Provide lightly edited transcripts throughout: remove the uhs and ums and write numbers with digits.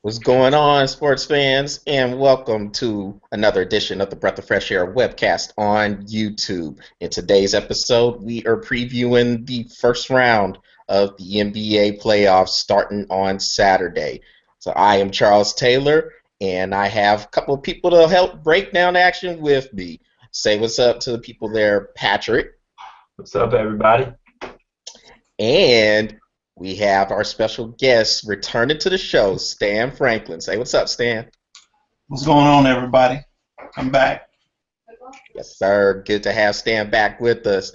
What's going on, sports fans? And welcome to another edition of the Breath of Fresh Air webcast on YouTube. In today's episode, we are previewing the first round of the NBA playoffs starting on Saturday. So I am Charles Taylor, and I have a couple of people to help break down action with me. Say what's up to the people there, Patrick. What's up, everybody? And we have our special guest returning to the show, Stan Franklin. Say what's up, Stan. What's going on, everybody? I'm back. Yes, sir. Good to have Stan back with us.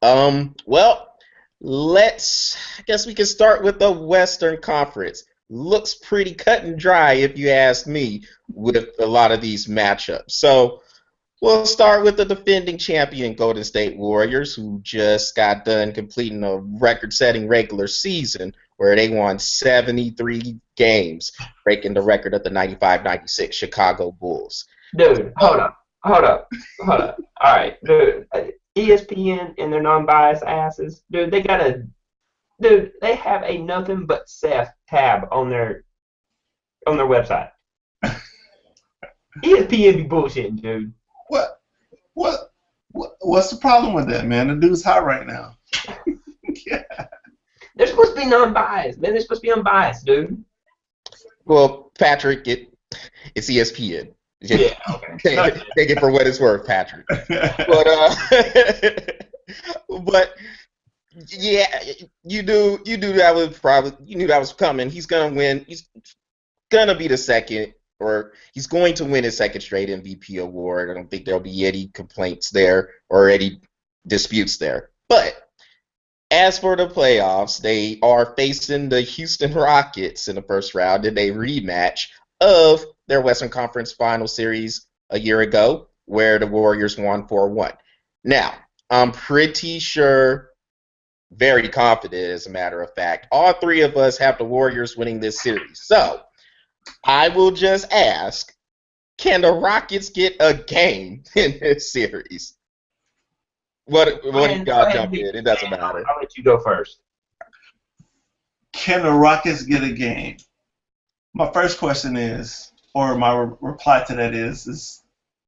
Well, I guess we can start with the Western Conference. Looks pretty cut and dry, if you ask me, with a lot of these matchups. So we'll start with the defending champion Golden State Warriors, who just got done completing a record-setting regular season where they won 73 games, breaking the record of the 95-96 Chicago Bulls. Dude, hold up. All right, dude. ESPN and their non-biased asses, dude. They have a nothing but Seth tab on their website. ESPN be bullshitting, dude. What? What's the problem with that, man? The dude's hot right now. Yeah. They're supposed to be non-biased, man. They're supposed to be unbiased, dude. Well, Patrick, it's ESPN. Yeah, okay. Take it for what it's worth, Patrick. But yeah, you knew that was coming. He's gonna win. He's gonna be the second, or he's going to win his second straight MVP award. I don't think there'll be any complaints there or any disputes there. But as for the playoffs, they are facing the Houston Rockets in the first round in a rematch of their Western Conference Final Series a year ago, where the Warriors won 4-1. Now, I'm pretty sure, very confident as a matter of fact, all three of us have the Warriors winning this series. So, I will just ask, can the Rockets get a game in this series? What do y'all jump in? It doesn't matter. I'll let you go first. Can the Rockets get a game? My first question is, or my reply to that is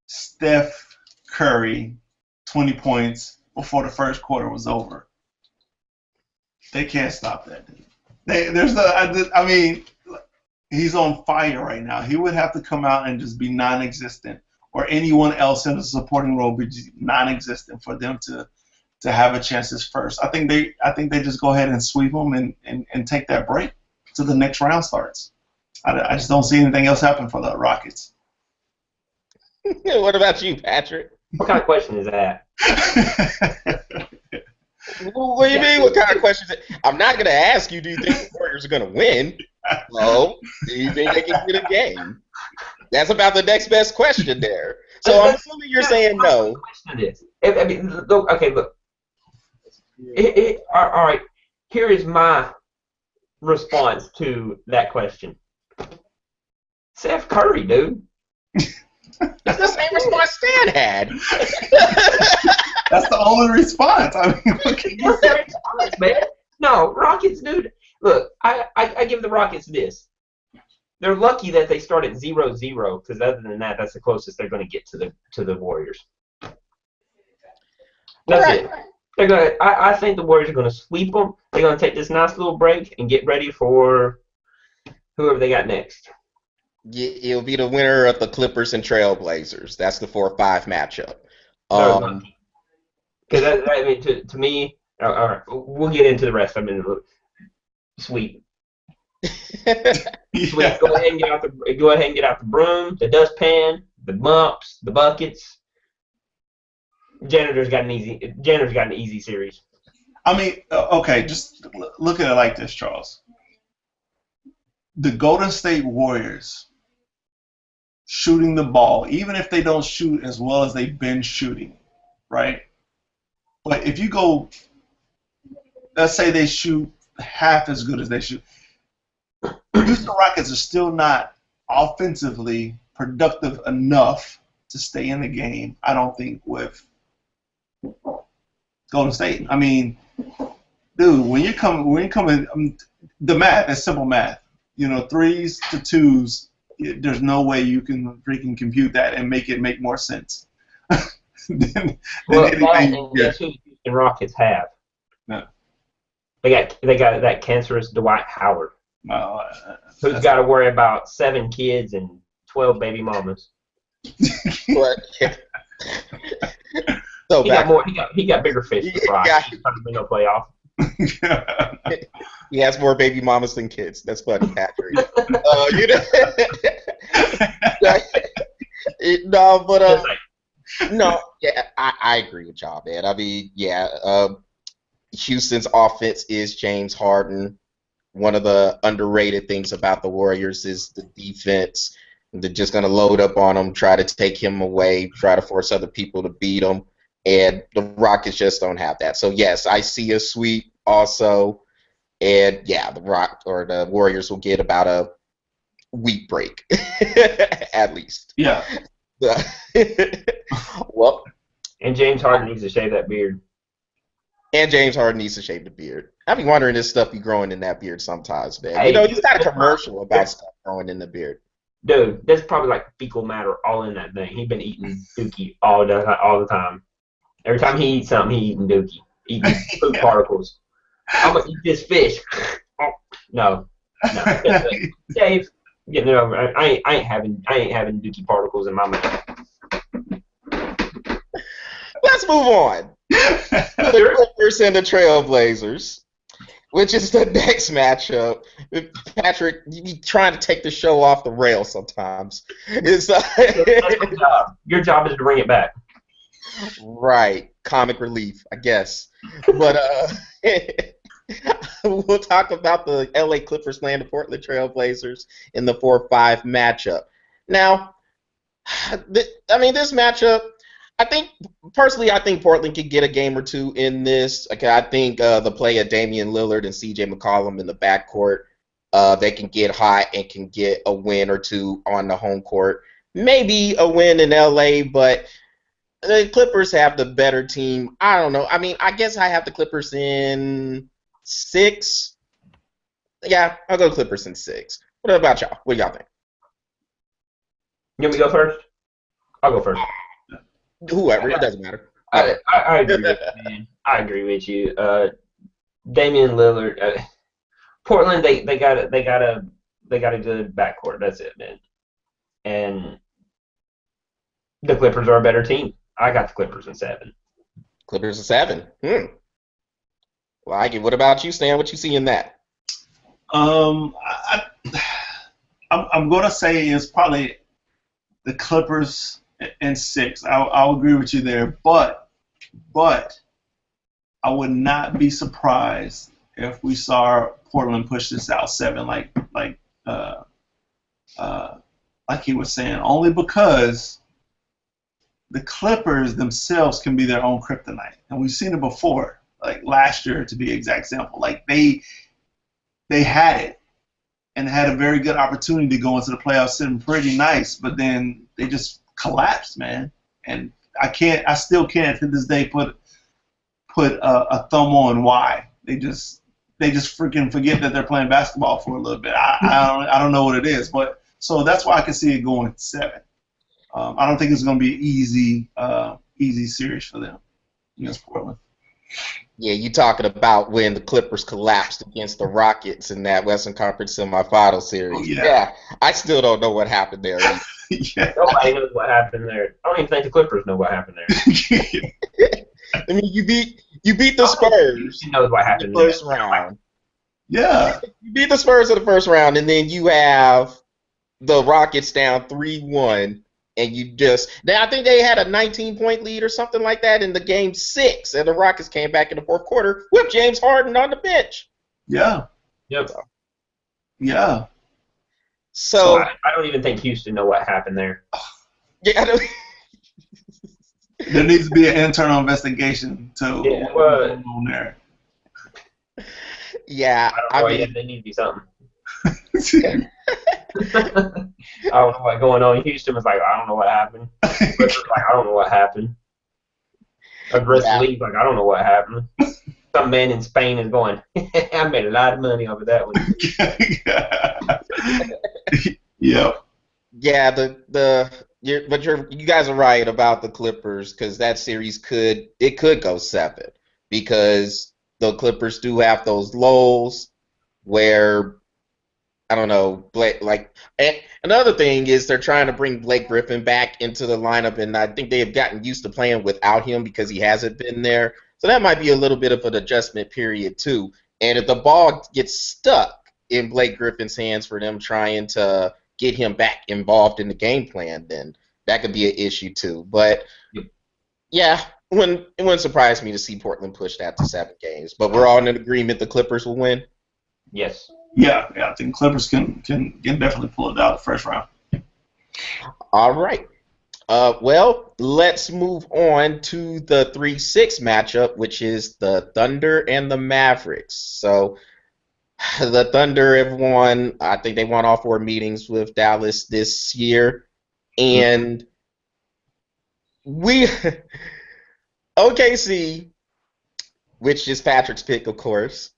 Steph Curry 20 points before the first quarter was over. They can't stop that, dude. I mean, he's on fire right now. He would have to come out and just be non-existent, or anyone else in the supporting role be non-existent for them to have a chance as first. I think they just go ahead and sweep them and take that break till the next round starts. I just don't see anything else happen for the Rockets. What about you, Patrick? What kind of question is that? What do you mean? What kind of question is it? I'm not going to ask you, do you think the Warriors are going to win? No. Do you think they can get a game? That's about the next best question there. So I'm assuming you're saying no. Look. All right. Here is my response to that question. Steph Curry, dude. That's the same response Stan had. That's the only response. I mean, what can you say? Response, man. No, Rockets, dude. Look, I give the Rockets this. They're lucky that they start at 0-0, because other than that, that's the closest they're going to get to the Warriors. That's it. They're gonna. I think the Warriors are going to sweep them. They're going to take this nice little break and get ready for whoever they got next. It'll be the winner of the Clippers and Trailblazers. That's the 4-5 matchup. Because I mean, to me, all right, we'll get into the rest. I mean, sweep. Yeah. Go ahead and get out the broom, the dustpan, the mops, the buckets. Janitor's got an easy series. I mean, okay, just look at it like this, Charles. The Golden State Warriors shooting the ball, even if they don't shoot as well as they've been shooting, right? But if you go, let's say they shoot half as good as they shoot, Houston Rockets are still not offensively productive enough to stay in the game, I don't think, with Golden State. I mean, dude, when you're coming, the math is simple math. threes to twos. There's no way you can freaking compute that and make it make more sense than Well, that anything. and guess who the Houston Rockets have? No. They got that cancerous Dwight Howard, Well, who's got to worry about 7 kids and 12 baby mamas. But, so He got more. He got bigger fish to fry. Yeah. He's trying to win no playoff. he has more baby mamas than kids. That's funny, Patrick. No, but Just like, no, yeah, I agree with y'all, man. I mean, yeah, Houston's offense is James Harden. One of the underrated things about the Warriors is the defense. They're just going to load up on him, try to take him away, try to force other people to beat him, and the Rockets just don't have that. So, yes, I see a sweep also, and, yeah, the Warriors will get about a week break, at least. Yeah. Well, and James Harden needs to shave that beard. and James Harden needs to shave the beard. I be wondering this stuff be growing in that beard sometimes, man. Hey, He's got a commercial about stuff growing in the beard. Dude, there's probably like fecal matter all in that thing. He's been eating dookie all the time. Every time he eats something, he eating dookie, eating food particles. I'm gonna eat this fish. No. Dave, getting it over. I ain't having dookie particles in my mouth. Let's move on. The Clippers and the Trailblazers, which is the next matchup. Patrick, you be trying to take the show off the rails sometimes. It's, That's my job. Your job is to bring it back. right, comic relief, I guess. But we'll talk about the LA Clippers playing the Portland Trailblazers in the 4-5 matchup. Now, this matchup, I think Portland could get a game or two in this. Okay, I think the play of Damian Lillard and C.J. McCollum in the backcourt, they can get hot and can get a win or two on the home court. Maybe a win in L.A., but the Clippers have the better team. I don't know. I mean, I guess I have the Clippers in 6. Yeah, I'll go Clippers in 6. What about y'all? What do y'all think? You want me to go first? I'll go first. Whoever, it doesn't matter. I agree with you, man. I agree with you. Damian Lillard, Portland, they got a good backcourt. That's it, man. And the Clippers are a better team. I got the Clippers in 7. Clippers in 7. Like it. What about you, Stan? What you see in that? I'm gonna say it's probably the Clippers in 6. I'll agree with you there, but I would not be surprised if we saw Portland push this out 7, like he was saying, only because the Clippers themselves can be their own kryptonite, and we've seen it before, like last year to be exact example. Like they had it and had a very good opportunity to go into the playoffs sitting pretty nice, but then they just collapsed, man. And I still can't to this day put a thumb on why. They just freaking forget that they're playing basketball for a little bit. I don't know what it is, but so that's why I can see it going 7. I don't think it's going to be an easy series for them against Portland. Yeah, you talking about when the Clippers collapsed against the Rockets in that Western Conference semifinal series. Oh, yeah. I still don't know what happened there. Yeah. Nobody knows what happened there. I don't even think the Clippers know what happened there. I mean, you beat the Spurs Who knows what in happened the first there? round. Yeah. You beat the Spurs in the first round, and then you have the Rockets down 3-1. And I think they had a 19-point lead or something like that in the game 6, and the Rockets came back in the fourth quarter with James Harden on the bench. Yeah. Yep. Yeah. So I don't even think Houston know what happened there. yeah, There needs to be an internal investigation to Yeah, what's going on there. yeah. I don't know. I mean, They need to be something. I don't know what's going on. Houston was like, I don't know what happened. Clippers like, I don't know what happened. The rest of the league like, I don't know what happened. some man in Spain is going, I made a lot of money off of that one. Yep. Yeah, you guys are right about the Clippers because that series could go 7 because the Clippers do have those lulls where I don't know, Blake, like, and another thing is they're trying to bring Blake Griffin back into the lineup, and I think they have gotten used to playing without him because he hasn't been there. So that might be a little bit of an adjustment period too. And if the ball gets stuck in Blake Griffin's hands for them trying to get him back involved in the game plan, then that could be an issue too. But yeah, it wouldn't surprise me to see Portland push that to 7 games. But we're all in agreement the Clippers will win. Yes. Yeah, I think Clippers can definitely pull it out the first round. All right. Well, let's move on to the 3-6 matchup, which is the Thunder and the Mavericks. So the Thunder have won. I think they won all 4 meetings with Dallas this year, and OKC, which is Patrick's pick, of course,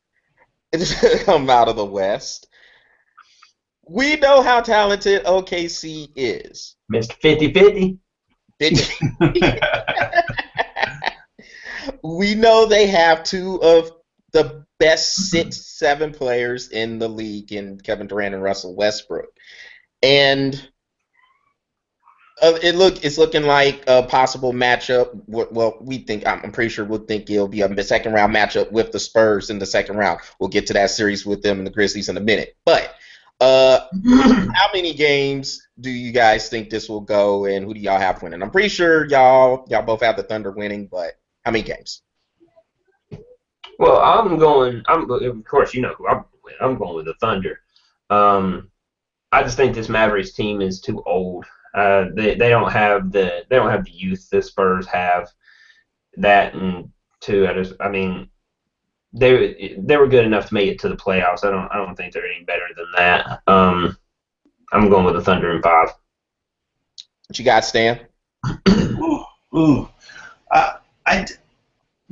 is going to come out of the West. We know how talented OKC is. Mr. 50-50. We know they have 2 of the best 6-7 players in the league in Kevin Durant and Russell Westbrook. And it's looking like a possible matchup. Well, I'm pretty sure we'll think it'll be a second round matchup with the Spurs in the second round. We'll get to that series with them and the Grizzlies in a minute. But how many games do you guys think this will go, and who do y'all have winning? I'm pretty sure y'all both have the Thunder winning, but how many games? Well, of course, you know who I'm going with the Thunder. I just think this Mavericks team is too old. They don't have the youth the Spurs have. That and two, they were good enough to make it to the playoffs. I don't think they're any better than that. I'm going with the Thunder in 5. What you got, Stan?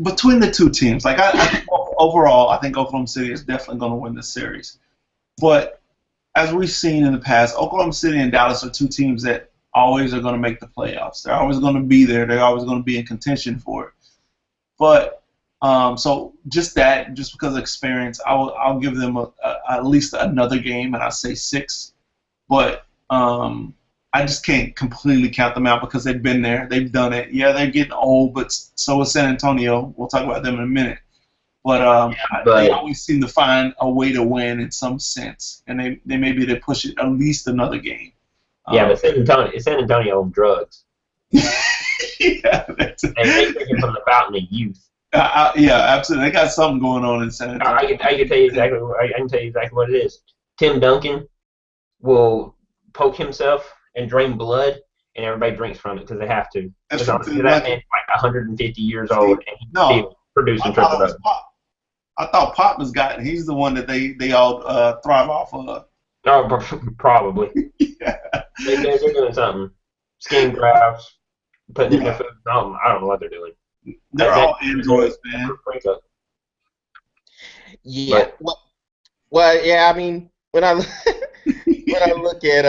Between the two teams, like I think overall, I think Oklahoma City is definitely going to win this series. But as we've seen in the past, Oklahoma City and Dallas are 2 teams that always are going to make the playoffs. They're always going to be there. They're always going to be in contention for it. But so just because of experience, I'll give them at least another game, and I say 6. But I just can't completely count them out because they've been there. They've done it. Yeah, they're getting old, but so is San Antonio. We'll talk about them in a minute. But they always seem to find a way to win in some sense, and they maybe they push it at least another game. But San Antonio on drugs. Yeah, that's it. And they take it from the fountain of youth. Yeah, absolutely. They got something going on in San Antonio. I can tell you exactly. I can tell you exactly what it is. Tim Duncan will poke himself and drain blood, and everybody drinks from it because they have to. That's that man's like 150 years old, and he's still producing triple doubles. I thought Pop was he's the one that they all thrive off of. No, probably. Yeah. They're doing something. Skin grafts, putting in their food. I don't know what they're doing. They're all androids, man. Yeah. Well, yeah. I mean, when I look at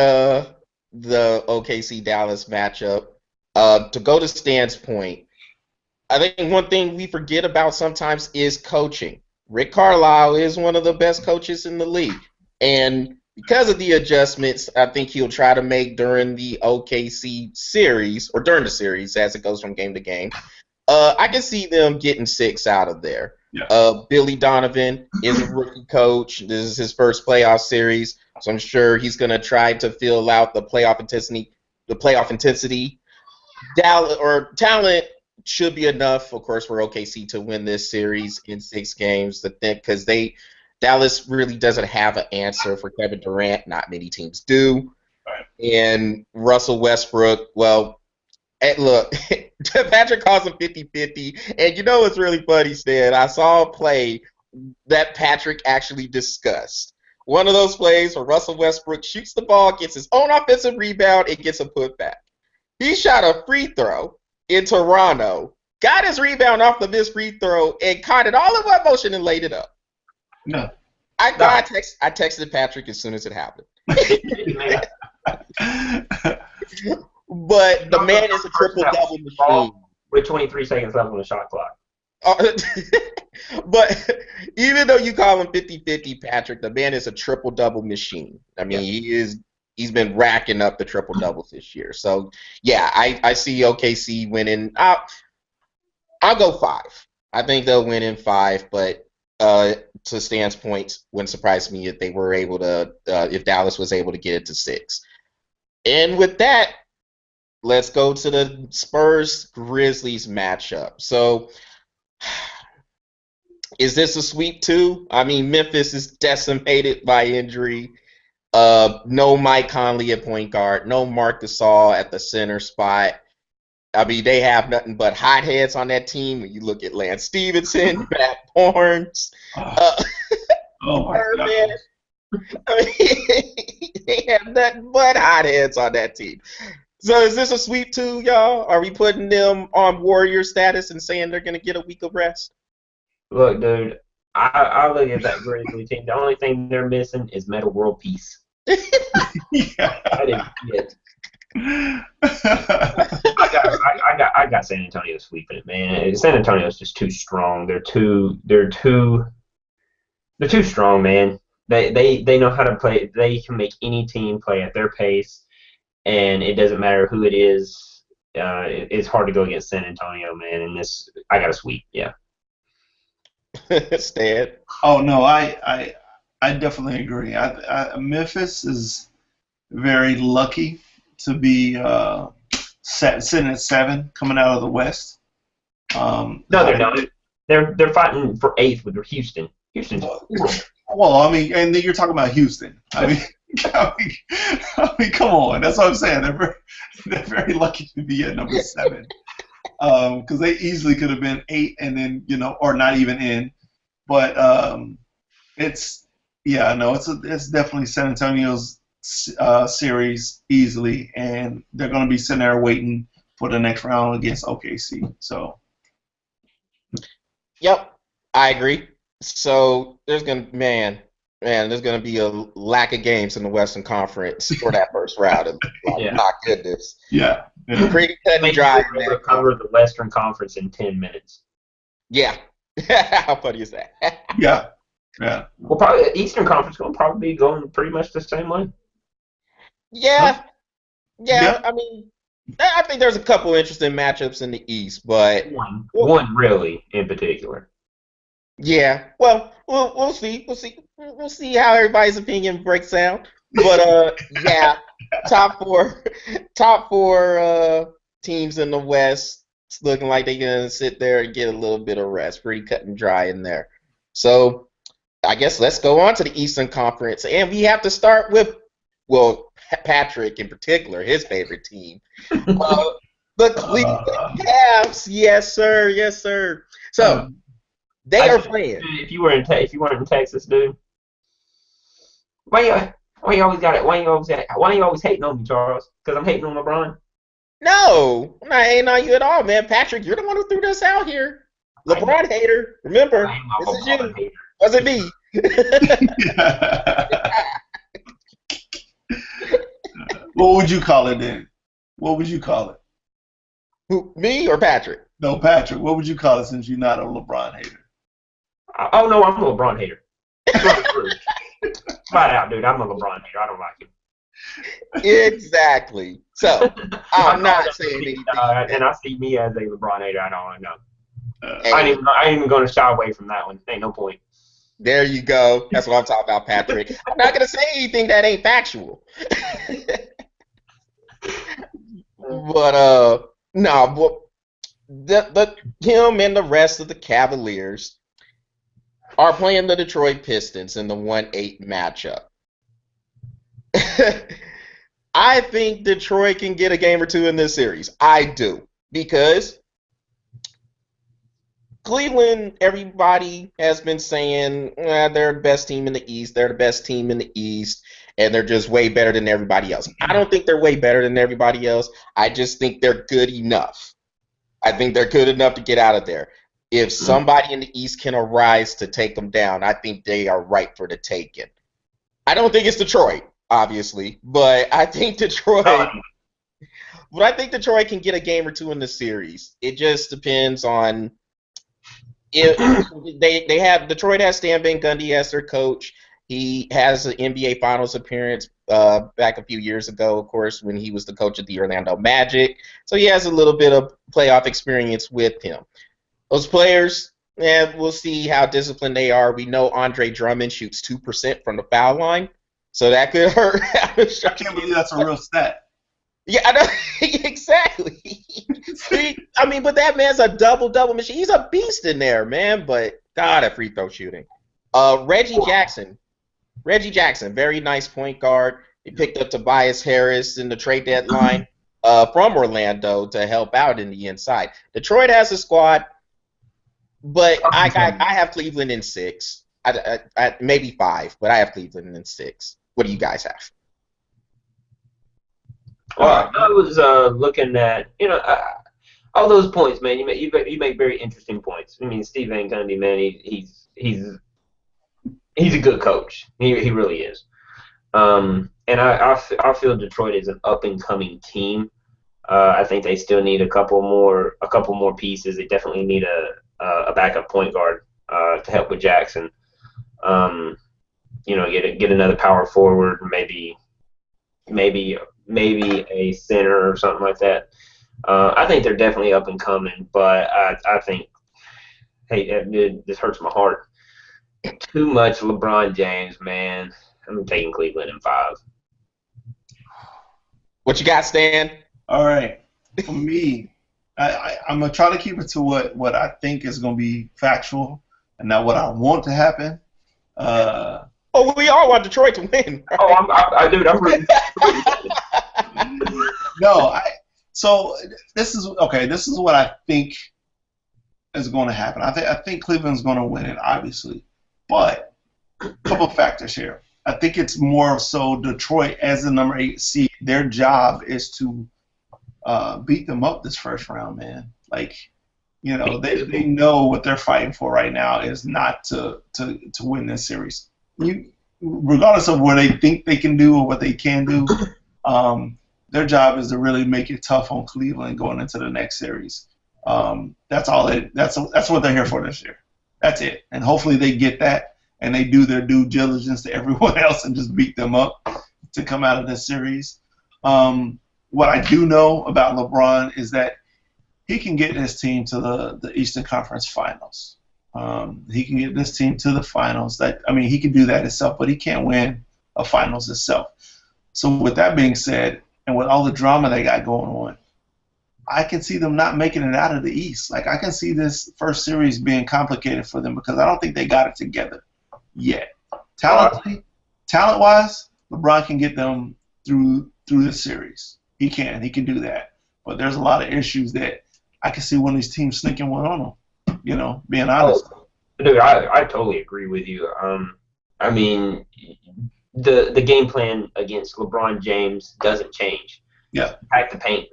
the OKC Dallas matchup, to go to Stan's point, I think one thing we forget about sometimes is coaching. Rick Carlisle is one of the best coaches in the league, and because of the adjustments I think he'll try to make during the OKC series, or during the series as it goes from game to game, I can see them getting 6 out of there. Yeah. Billy Donovan is a rookie coach. This is his first playoff series, so I'm sure he's going to try to fill out the playoff intensity. Talent should be enough, of course, for OKC to win this series in 6 games. Because Dallas really doesn't have an answer for Kevin Durant. Not many teams do. Right. And Russell Westbrook, well, look, Patrick calls him 50-50. And you know what's really funny, Stan? I saw a play that Patrick actually discussed. One of those plays where Russell Westbrook shoots the ball, gets his own offensive rebound, and gets a putback. He shot a free throw in Toronto got his rebound off the missed free throw, and caught it all in one motion and laid it up. No. I texted Patrick as soon as it happened. But the man is a triple-double machine. With 23 seconds left on the shot clock. But even though you call him 50-50, Patrick, the man is a triple-double machine. I mean, he's been racking up the triple-doubles this year. So, yeah, I see OKC winning. I'll go 5. I think they'll win in 5, but to Stan's point, wouldn't surprise me if they were able to, if Dallas was able to get it to 6. And with that, let's go to the Spurs-Grizzlies matchup. So, is this a sweep too? I mean, Memphis is decimated by injury. No Mike Conley at point guard. No Marc Gasol at the center spot. I mean, they have nothing but hotheads on that team. When you look at Lance Stevenson, Matt Barnes, oh my God. I mean, they have nothing but hotheads on that team. So is this a sweep too, y'all? Are we putting them on Warrior status and saying they're going to get a week of rest? Look, dude, I look at that Grizzly team. The only thing they're missing is Metal World Peace. I didn't get I got San Antonio sweeping it, man. San Antonio's just too strong. They're too strong, man. They know how to play. They can make any team play at their pace, and it doesn't matter who it is. It's hard to go against San Antonio, man. And this, I got a sweep. Yeah. Stan. Oh no, I definitely agree. Memphis is very lucky to be sitting at 7 coming out of the West. No, they're not. They're fighting for 8th with Houston. Houston's well, I mean, and then you're talking about Houston. I mean, come on. That's what I'm saying. They're very lucky to be at number 7. Because they easily could have been 8 and then, or not even in. But it's definitely San Antonio's series easily, and they're going to be sitting there waiting for the next round against OKC. So. Yep, I agree. So there's gonna be a lack of games in the Western Conference for that first round. My goodness. Yeah. Pretty cut and dry. We'll cover the Western Conference in 10 minutes. Yeah. How funny is that? Yeah. Yeah. Well, probably Eastern Conference will probably be going pretty much the same way. Yeah. Huh? Yeah. I mean, I think there's a couple interesting matchups in the East, but one really in particular. Yeah. Well, we'll see. We'll see how everybody's opinion breaks down. But yeah, top four teams in the West. It's looking like they're gonna sit there and get a little bit of rest. Pretty cut and dry in there. So I guess let's go on to the Eastern Conference, and we have to start with Patrick in particular, his favorite team, the Cleveland Cavs. Yes, sir. Yes, sir. So they are playing. If you weren't in Texas, dude, why you always got it? Why you always hating on me, Charles? Because I'm hating on LeBron. No, I'm not hating on you at all, man. Patrick, you're the one who threw this out here. LeBron hater. Remember, this is you. Hater. Wasn't me. What would you call it then? What would you call it? Who, me or Patrick? No, Patrick. What would you call it since you're not a LeBron hater? Oh no, I'm a LeBron hater. Flat out, dude. I'm a LeBron hater. I don't like him. Exactly. So I'm not saying anything. And I see me as a LeBron hater. I don't know. I ain't even going to shy away from that one. Ain't no point. There you go. That's what I'm talking about, Patrick. I'm not going to say anything that ain't factual. But him and the rest of the Cavaliers are playing the Detroit Pistons in the 1-8 matchup. I think Detroit can get a game or two in this series. I do. Because Cleveland, everybody has been saying they're the best team in the East. They're the best team in the East. And they're just way better than everybody else. I don't think they're way better than everybody else. I just think they're good enough. I think they're good enough to get out of there. If somebody in the East can arise to take them down, I think they are ripe for the taking. I don't think it's Detroit, obviously, but I think Detroit. But I think Detroit can get a game or two in the series. It just depends on if they have Detroit has Stan Van Gundy as their coach. He has an NBA Finals appearance back a few years ago, of course, when he was the coach of the Orlando Magic. So he has a little bit of playoff experience with him. Those players, we'll see how disciplined they are. We know Andre Drummond shoots 2% from the foul line, so that could hurt. I can't believe that's a real stat. Yeah, I know. Exactly. I mean, but that man's a double-double machine. He's a beast in there, man. But God, at free throw shooting. Reggie Jackson, very nice point guard. He picked up Tobias Harris in the trade deadline from Orlando to help out in the inside. Detroit has a squad, but I have Cleveland in 6. I maybe 5, but I have Cleveland in 6. What do you guys have? Well, I was looking at, all those points, man. You make very interesting points. I mean, Steve Van Gundy, man, he's a good coach. He really is. And I feel Detroit is an up and coming team. I think they still need a couple more pieces. They definitely need a backup point guard to help with Jackson. Get another power forward, maybe a center or something like that. I think they're definitely up and coming, but I think, hey, this hurts my heart. Too much LeBron James, man. I'm taking Cleveland in 5. What you got, Stan? All right. For me, I'm going to try to keep it to what I think is going to be factual and not what I want to happen. We all want Detroit to win. Right? I'm rooting. No, so this is what I think is going to happen. I think Cleveland's going to win it, obviously, but a couple of factors here. I think it's more so Detroit as the number 8 seed. Their job is to beat them up this first round, man. Like, they know what they're fighting for right now is not to win this series. Regardless of what they think they can do or what they can do, their job is to really make it tough on Cleveland going into the next series. That's what they're here for this year. That's it. And hopefully they get that and they do their due diligence to everyone else and just beat them up to come out of this series. What I do know about LeBron is that he can get his team to the Eastern Conference Finals. He can get this team to the finals. He can do that himself, but he can't win a finals himself. So with that being said, and with all the drama they got going on, I can see them not making it out of the East. Like, I can see this first series being complicated for them because I don't think they got it together yet. Talent-wise, LeBron can get them through this series. He can do that. But there's a lot of issues that I can see one of these teams sneaking one on them, being honest. Dude, I totally agree with you. The game plan against LeBron James doesn't change. Yeah. Pack the paint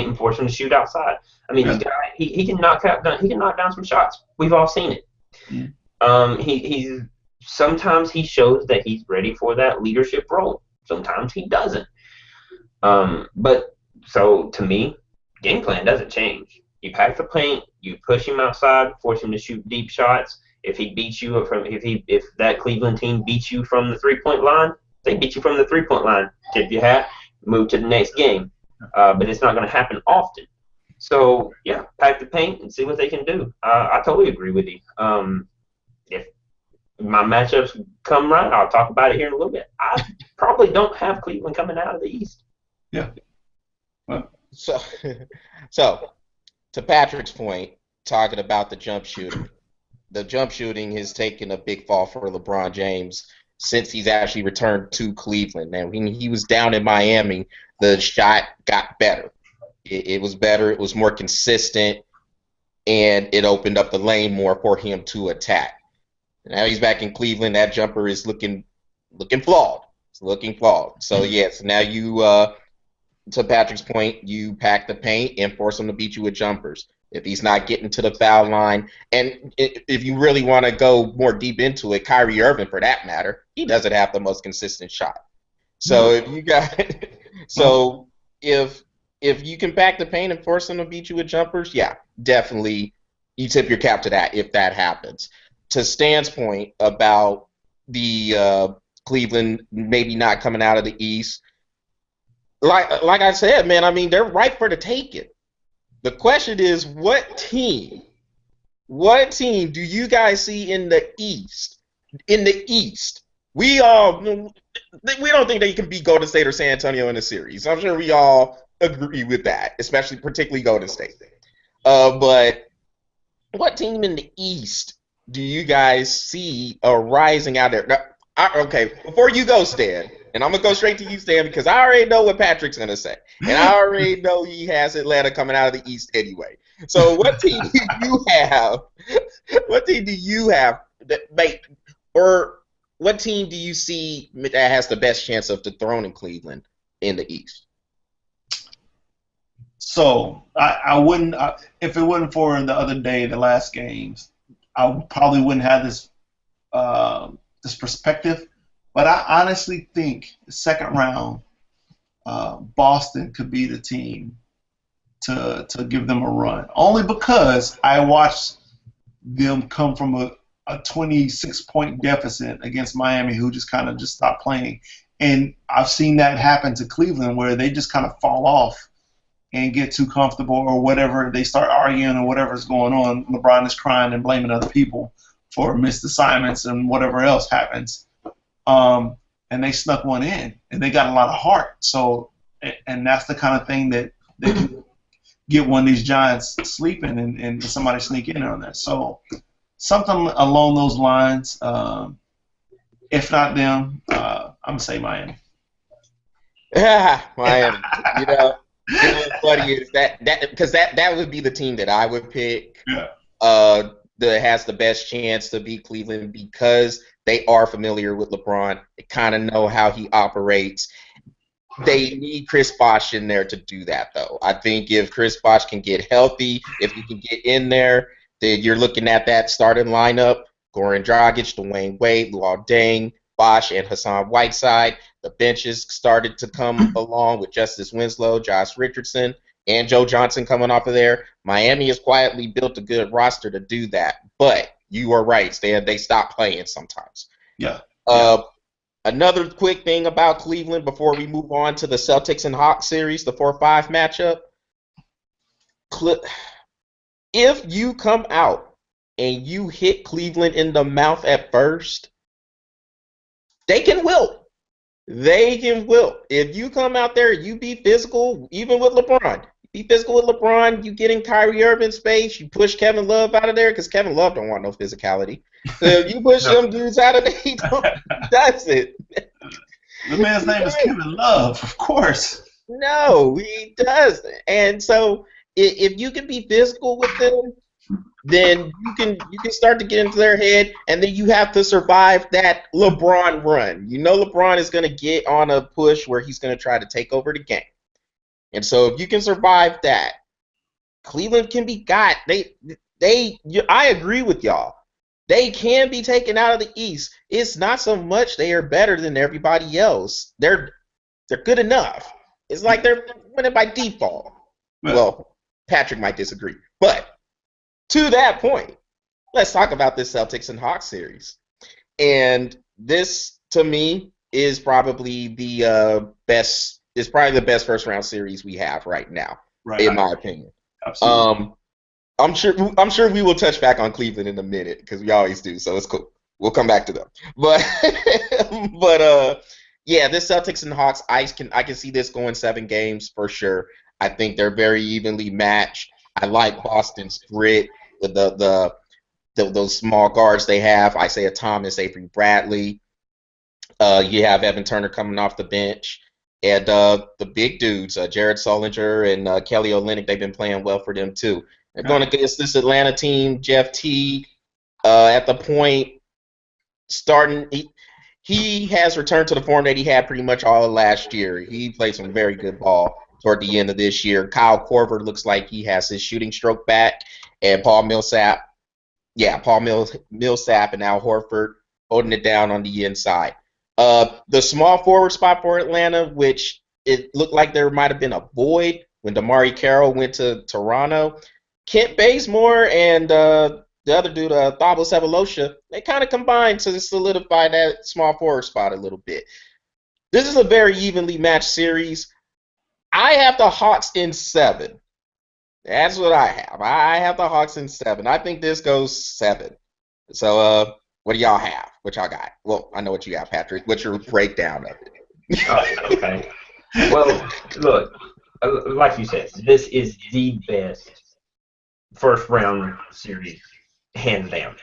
and force him to shoot outside. The guy, he can knock down some shots. We've all seen it. Mm. Sometimes he shows that he's ready for that leadership role. Sometimes he doesn't. But so to me, game plan doesn't change. You pack the paint, you push him outside, force him to shoot deep shots. If he beats you if that Cleveland team beats you from the 3-point line, they beat you from the 3-point line. Tip your hat, move to the next game. But it's not going to happen often. So yeah, pack the paint and see what they can do. I totally agree with you. If my matchups come right, I'll talk about it here in a little bit. I probably don't have Cleveland coming out of the East. Yeah. Well. So to Patrick's point, talking about the jump shooting. The jump shooting has taken a big fall for LeBron James since he's actually returned to Cleveland. Now, when he was down in Miami, the shot got better. It was better. It was more consistent, and it opened up the lane more for him to attack. Now he's back in Cleveland. That jumper is looking flawed. It's looking flawed. So yes, now you to Patrick's point, you pack the paint and force him to beat you with jumpers. If he's not getting to the foul line, and if you really want to go more deep into it, Kyrie Irving, for that matter, he doesn't have the most consistent shot. So if you got, so if you can pack the paint and force him to beat you with jumpers, yeah, definitely you tip your cap to that if that happens. To Stan's point about the Cleveland maybe not coming out of the East, like I said, man, I mean they're ripe for the taking. The question is, what team? What team do you guys see in the East? In the East, we don't think they can beat Golden State or San Antonio in a series. I'm sure we all agree with that, especially particularly Golden State. But what team in the East do you guys see rising out there? Now, okay, before you go, Stan, and I'm gonna go straight to you, Stan, because I already know what Patrick's gonna say, and I already know he has Atlanta coming out of the East anyway. So, what team do you have? What team do you have that or what team do you see that has the best chance of dethroning Cleveland in the East? So I wouldn't if it wasn't for the other day, the last games, I probably wouldn't have this perspective. But I honestly think the second round, Boston could be the team to give them a run. Only because I watched them come from a 26-point deficit against Miami, who just kind of just stopped playing. And I've seen that happen to Cleveland, where they just kind of fall off and get too comfortable or whatever. They start arguing or whatever's going on. LeBron is crying and blaming other people for missed assignments and whatever else happens. And they snuck one in, and they got a lot of heart. So, and that's the kind of thing that they can get one of these giants sleeping and somebody sneak in on that. So, something along those lines. If not them, I'm gonna say Miami. Yeah, Miami. You know what's funny is that because that would be the team that I would pick. Yeah. That has the best chance to beat Cleveland because they are familiar with LeBron. They kind of know how he operates. They need Chris Bosh in there to do that, though. I think if Chris Bosh can get healthy, if he can get in there, then you're looking at that starting lineup: Goran Dragic, Dwayne Wade, Luol Deng, Bosh, and Hassan Whiteside. The benches started to come along with Justice Winslow, Josh Richardson, and Joe Johnson coming off of there. Miami has quietly built a good roster to do that, but you are right, Stan. They stop playing sometimes. Yeah. Another quick thing about Cleveland before we move on to the Celtics and Hawks series, the 4-5 matchup. If you come out and you hit Cleveland in the mouth at first, they can wilt. They can wilt. If you come out there, you be physical, even with LeBron. Be physical with LeBron. You get in Kyrie Irving space. You push Kevin Love out of there because Kevin Love don't want no physicality. So if you push them dudes out of there, he does it. The man's name is Kevin Love, of course. No, he doesn't. And so if you can be physical with them, then you can start to get into their head, and then you have to survive that LeBron run. You know LeBron is going to get on a push where he's going to try to take over the game. And so if you can survive that, Cleveland can be got. I agree with y'all. They can be taken out of the East. It's not so much they are better than everybody else. They're good enough. It's like they're winning by default. Well, Patrick might disagree. But to that point, let's talk about this Celtics and Hawks series. And this, to me, is probably the best. It's probably the best first round series we have right now, in my opinion. Absolutely. I'm sure we will touch back on Cleveland in a minute because we always do, so it's cool. We'll come back to them. But yeah, this Celtics and Hawks, I can see this going 7 games for sure. I think they're very evenly matched. I like Boston's grit with those small guards they have. Isaiah Thomas, Avery Bradley. You have Evan Turner coming off the bench. And the big dudes, Jared Sullinger and Kelly Olynyk, they've been playing well for them too. They're going against this Atlanta team. Jeff Teague, at the point, starting, he has returned to the form that he had pretty much all of last year. He played some very good ball. toward the end of this year. Kyle Korver looks like he has his shooting stroke back, and Paul Millsap and Al Horford holding it down on the inside. The small forward spot for Atlanta, which it looked like there might have been a void when DeMarre Carroll went to Toronto. Kent Bazemore and the other dude, Thabo Sefolosha, they kind of combined to solidify that small forward spot a little bit. This is a very evenly matched series. I have the Hawks in 7. That's what I have. I have the Hawks in 7. I think this goes 7. So, what do y'all have? What y'all got? Well, I know what you got, Patrick. What's your breakdown of it? Oh, okay. Well, look, like you said, this is the best first round series, hands down.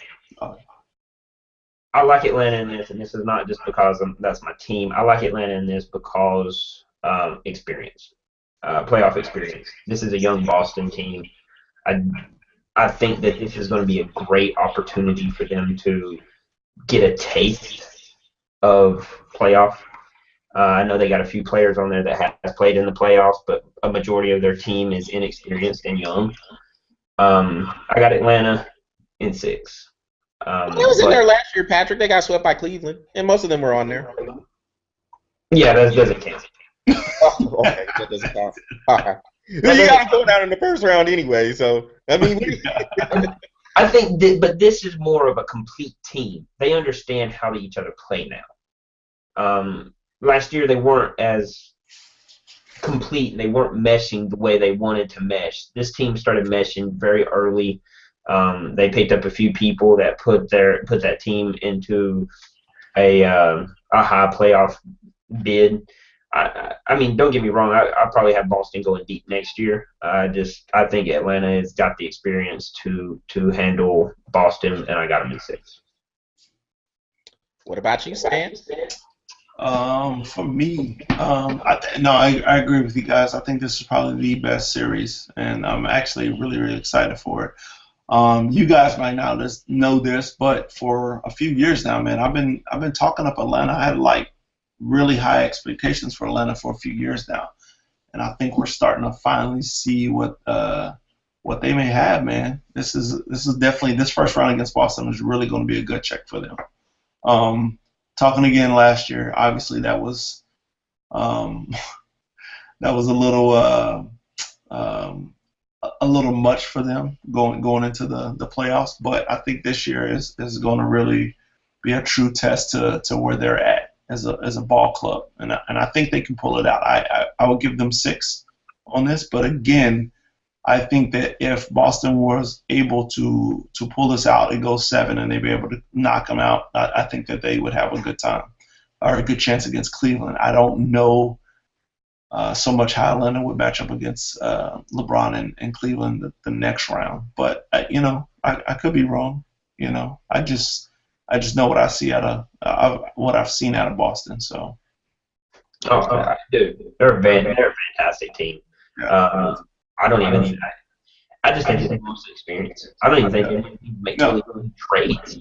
I like Atlanta in this, and this is not just because that's my team. I like Atlanta in this because experience, playoff experience. This is a young Boston team. I think that this is going to be a great opportunity for them to get a taste of playoff. I know they got a few players on there that have played in the playoffs, but a majority of their team is inexperienced and young. I got Atlanta in 6. I was in there last year, Patrick. They got swept by Cleveland, and most of them were on there. Yeah, that doesn't count. Oh, okay, that doesn't count. All right. You got to go down in the first round anyway, so, I mean. I think, but this is more of a complete team. They understand how each other play now. Last year, they weren't as complete, and they weren't meshing the way they wanted to mesh. This team started meshing very early. They picked up a few people that put that team into a high playoff bid. I mean, don't get me wrong. I probably have Boston going deep next year. I think Atlanta has got the experience to handle Boston, and I got them in 6. What about you, Stan? For me, I agree with you guys. I think this is probably the best series, and I'm actually really, really excited for it. You guys might not know this, but for a few years now, man, I've been talking up Atlanta. I had like really high expectations for Atlanta for a few years now, and I think we're starting to finally see what they may have, man. This is definitely, this first round against Boston is really going to be a good check for them. Talking again last year, obviously that was a little much for them going into the playoffs, but I think this year is going to really be a true test to where they're at as a ball club, and I think they can pull it out. I would give them 6 on this, but again, I think that if Boston was able to pull this out, it goes 7, and they'd be able to knock them out. I think that they would have a good time or a good chance against Cleveland. I don't know so much how Atlanta would match up against LeBron and Cleveland the next round, but I could be wrong. I just know what I see out of what I've seen out of Boston. So. Dude, they're a fantastic team. Yeah. I just think they have most experience. I don't even think they need to make really good trades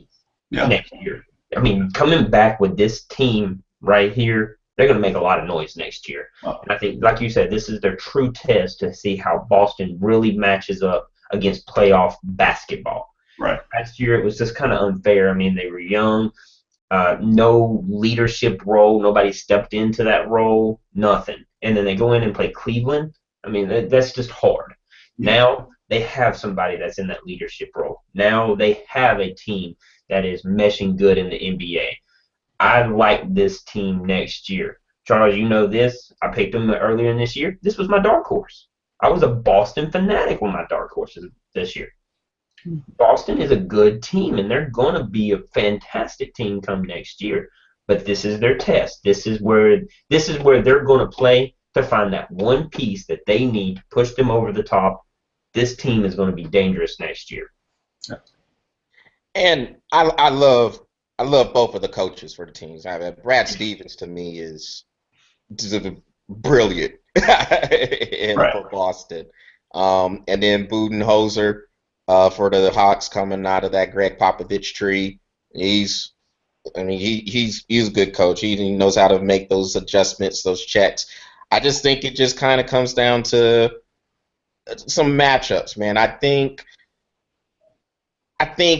next year. I mean, coming back with this team right here, they're going to make a lot of noise next year. And I think, like you said, this is their true test to see how Boston really matches up against playoff basketball. Right. Last year, it was just kind of unfair. I mean, they were young, no leadership role. Nobody stepped into that role, nothing. And then they go in and play Cleveland. I mean, that's just hard. Now they have somebody that's in that leadership role. Now they have a team that is meshing good in the NBA. I like this team next year. Charles, you know this. I picked them earlier in this year. This was my dark horse. I was a Boston fanatic with my dark horses this year. Boston is a good team, and they're going to be a fantastic team come next year. But this is their test. This is where they're going to play to find that one piece that they need to push them over the top. This team is going to be dangerous next year. And I love both of the coaches for the teams. Brad Stevens to me is brilliant for Boston. And then Budenholzer for the Hawks coming out of that Greg Popovich tree. He's a good coach. He knows how to make those adjustments, those checks. I just think it just kind of comes down to some matchups, man. I think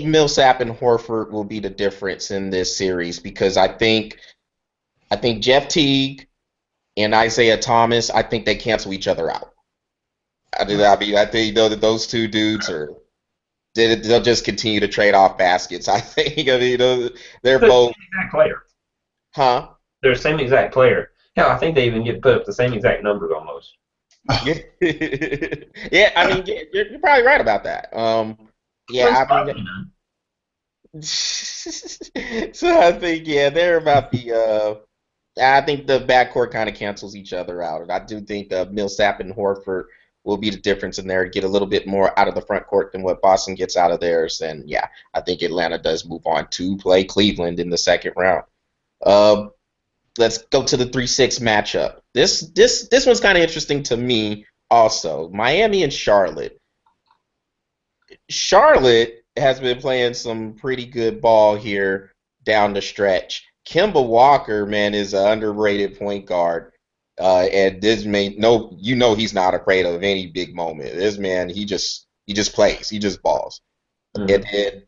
Millsap and Horford will be the difference in this series because I think Jeff Teague and Isaiah Thomas, I think they cancel each other out. I think that those two dudes they'll just continue to trade off baskets. I think they're They're the both, same exact player. huh? They're the same exact player. Hell, I think they even get put up the same exact numbers almost. Yeah, I mean, you're probably right about that. Well, Yeah, I mean, so I think yeah, they're about the. I think the backcourt kind of cancels each other out, and I do think Millsap and Horford will be the difference in there. Get a little bit more out of the front court than what Boston gets out of theirs, and yeah, I think Atlanta does move on to play Cleveland in the second round. Uh, let's go to the 3-6 matchup. This one's kind of interesting to me also. Miami and Charlotte. Charlotte has been playing some pretty good ball here down the stretch. Kemba Walker, man, is an underrated point guard. And this man, no, he's not afraid of any big moment. This man, he just plays, he just balls. And Mm-hmm. then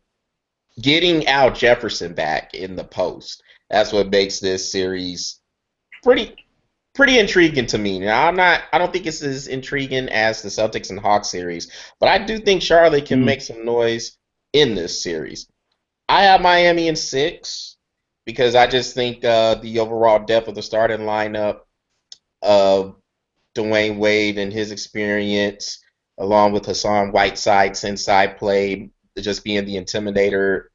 getting Al Jefferson back in the post, that's what makes this series pretty pretty intriguing to me. Now, I don't think it's as intriguing as the Celtics and Hawks series, but I do think Charlotte can make some noise in this series. I have Miami in 6 because I just think the overall depth of the starting lineup, uh, Dwayne Wade and his experience, along with Hassan Whiteside's inside play, just being the intimidator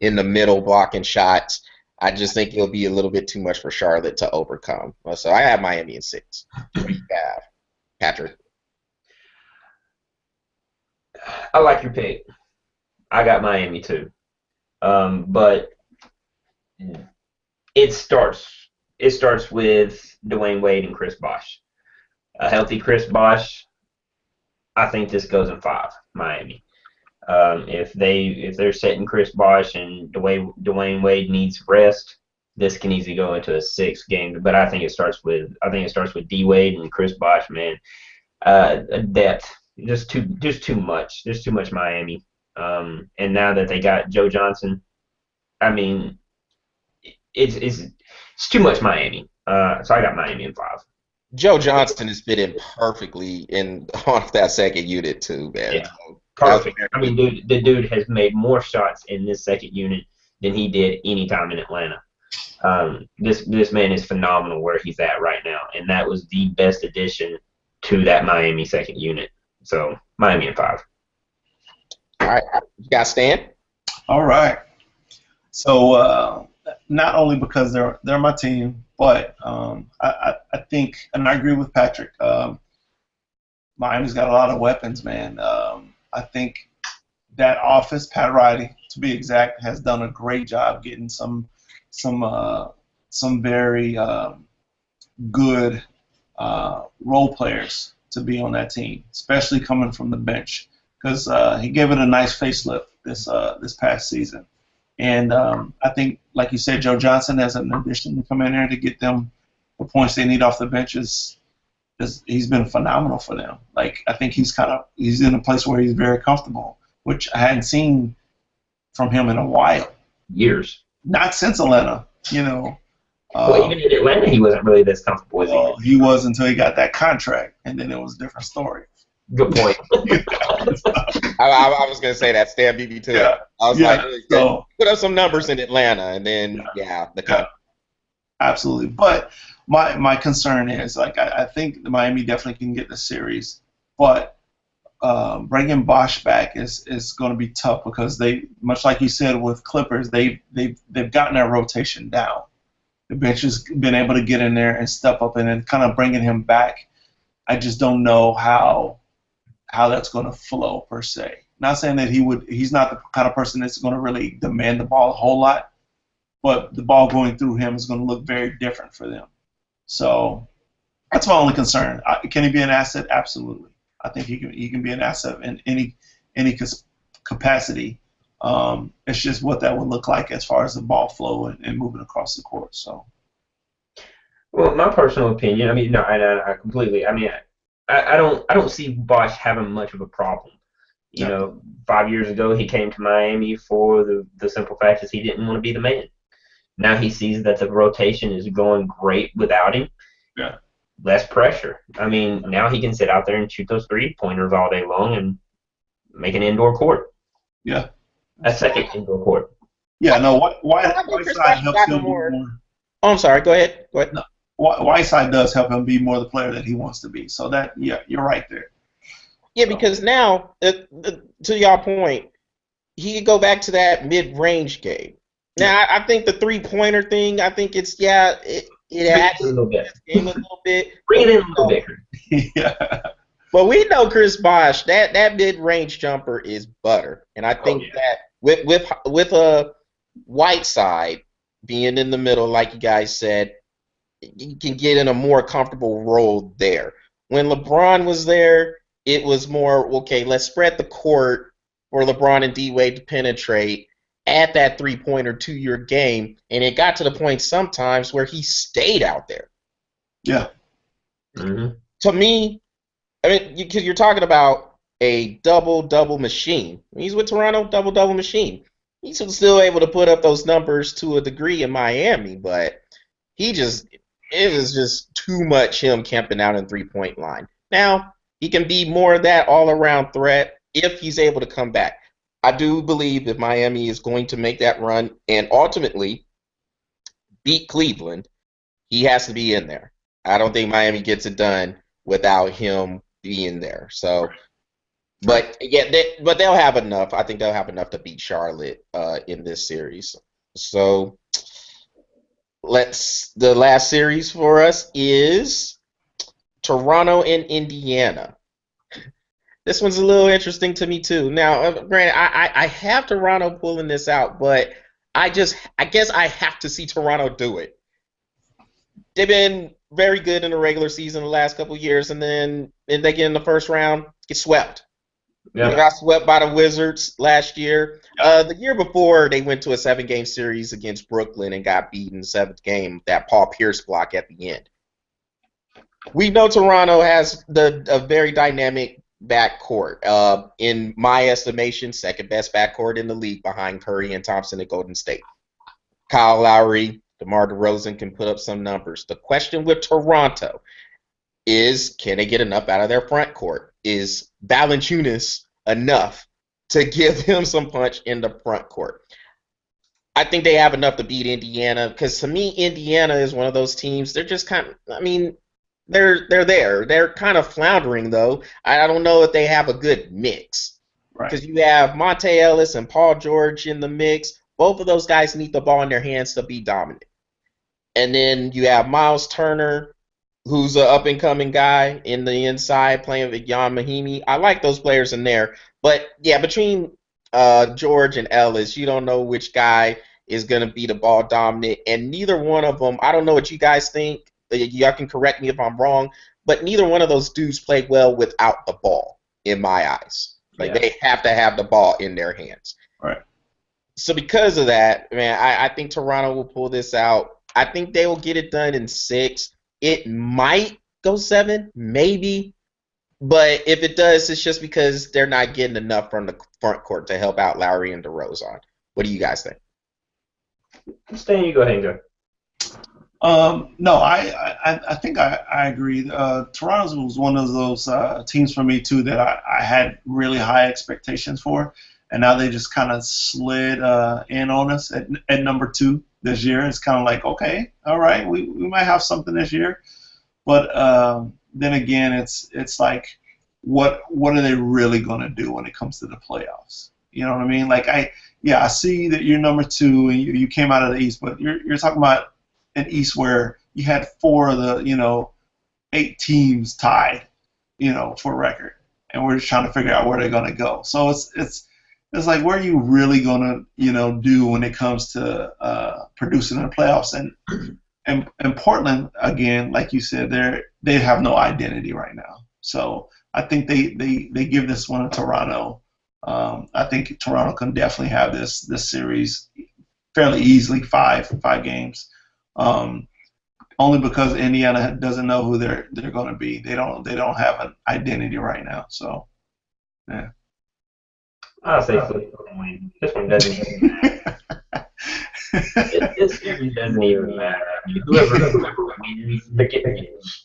in the middle, blocking shots. I just think it'll be a little bit too much for Charlotte to overcome. So I have Miami in 6. What do you have, Patrick? I like your pick. I got Miami too. But it starts with Dwayne Wade and Chris Bosh. A healthy Chris Bosh, I think this goes in 5, Miami. If they're setting Chris Bosh and Dwayne Wade needs rest, this can easily go into a 6 game. But I think it starts with D Wade and Chris Bosh, man. Depth, just too much. There's too much Miami. And now that they got Joe Johnson, I mean, it's too much Miami. So I got Miami in 5. Joe Johnston has fit in perfectly on that second unit too, man. Yeah. Perfect. I mean, the dude has made more shots in this second unit than he did any time in Atlanta. This man is phenomenal where he's at right now, and that was the best addition to that Miami second unit. So Miami in 5. All right, you got Stan? All right. So not only because they're my team, but I think, and I agree with Patrick. Miami's got a lot of weapons, man. I think that office, Pat Riley, to be exact, has done a great job getting some very good role players to be on that team, especially coming from the bench, because he gave it a nice facelift this past season. And I think, like you said, Joe Johnson has an addition to come in there to get them the points they need off the benches. He's been phenomenal for them. Like, I think he's in a place where he's very comfortable, which I hadn't seen from him in a while. Years. Not since Atlanta, Well, even in Atlanta, he wasn't really this comfortable as he was until he got that contract, and then it was a different story. Good point. I was gonna say that Stan beat me too. Yeah. I was like, So, put up some numbers in Atlanta, and then absolutely. But my concern is, like, I think Miami definitely can get the series, but bringing Bosh back is going to be tough because they, much like you said with Clippers, they've gotten their rotation down. The bench has been able to get in there and step up, and then kind of bringing him back, I just don't know how that's going to flow per se. Not saying that he's not the kind of person that's going to really demand the ball a whole lot, but the ball going through him is going to look very different for them. So that's my only concern. Can he be an asset? Absolutely. I think he can be an asset in any capacity. It's just what that would look like as far as the ball flow and moving across the court. So Well, my personal opinion, I mean, no, I completely, I mean, I don't see Bosch having much of a problem. You Yeah, know, 5 years ago he came to Miami for the simple fact is he didn't want to be the man. Now he sees that the rotation is going great without him. yeah, Less pressure. I mean, now he can sit out there and shoot those 3 pointers all day long and make an indoor court, yeah. a So second indoor court. yeah, no. I think Chris Whiteside Bosh helps got him be more. more. Oh, I'm sorry. Go ahead. Go ahead. No, Whiteside does help him be more the player that he wants to be. So that yeah, you're right there. Yeah, So because now, to y'all point, he could go back to that mid-range game. yeah, Now, I think the three-pointer thing, I think it Bring it adds in a little to bit. this game a little bit. Bring But it in a little bit. yeah, we know Chris Bosh, that mid-range jumper is butter. And I Oh think yeah. that with a Whiteside being in the middle, like you guys said, you can get in a more comfortable role there. When LeBron was there, it was more okay. Let's spread the court for LeBron and D Wade to penetrate, add that 3 pointer to your game, and it got to the point sometimes where he stayed out there. yeah, Hmm. To me, I mean, because you're talking about a double double machine. When he's with Toronto, double double machine. He's still able to put up those numbers to a degree in Miami, but he just it is just too much him camping out in 3 point line. Now he can be more of that all around threat if he's able to come back. I do believe if Miami is going to make that run and ultimately beat Cleveland, he has to be in there. I don't think Miami gets it done without him being there. So, right. but yeah, but they'll have enough. I think they'll have enough to beat Charlotte in this series. So let's. The last series for us is Toronto and Indiana. This one's a little interesting to me too. Now, granted, I have Toronto pulling this out, but I guess I have to see Toronto do it. They've been very good in the regular season the last couple of years, and then they get in the first round, get swept. They Yeah. got swept by the Wizards last year. Yeah, The year before, they went to a 7 game series against Brooklyn and got beaten 7th game. That Paul Pierce block at the end. We know Toronto has a very dynamic backcourt. In my estimation, second best backcourt in the league behind Curry and Thompson at Golden State. Kyle Lowry, DeMar DeRozan can put up some numbers. The question with Toronto is, can they get enough out of their front court? Is Valanciunas enough to give him some punch in the front court? I think they have enough to beat Indiana because to me, Indiana is one of those teams. They're just kind of, I mean, they're there. They're kind of floundering though. I don't know if they have a good mix right. because you have Monte Ellis and Paul George in the mix. Both of those guys need the ball in their hands to be dominant. And then you have Miles Turner, who's an up and coming guy in the inside playing with Jan Mahimi. I like those players in there. But yeah, between George and Ellis, you don't know which guy is going to be the ball dominant. And neither one of them, I don't know what you guys think. Y'all can correct me if I'm wrong. But neither one of those dudes played well without the ball, in my eyes. Like Yeah. they have to have the ball in their hands. Right. So because of that, man, I think Toronto will pull this out. I think they will get it done in 6. It might go 7, maybe. But if it does, it's just because they're not getting enough from the front court to help out Lowry and DeRozan. What do you guys think? Stan, you go ahead and go. No, I think I agree. Toronto was one of those teams for me too that I had really high expectations for, and now they just kind of slid in on us at number 2 this year. It's kind of like, okay, all right, we might have something this year, but then again, it's like, what are they really going to do when it comes to the playoffs? You know what I mean? Like I see that you're number 2 and you came out of the East, but you're talking about an East where you had 4 of the 8 teams tied, for record, and we're just trying to figure out where they're going to go. So it's like, where are you really going to do when it comes to producing in the playoffs? And Portland, again, like you said, they have no identity right now. So I think they give this one to Toronto. I think Toronto can definitely have this series fairly easily, five games. only because Indiana doesn't know who they're going to be. They don't have an identity right now. So, yeah. I'll say Florida will win. This one doesn't even matter. This series doesn't even matter. I mean, whoever wins, they're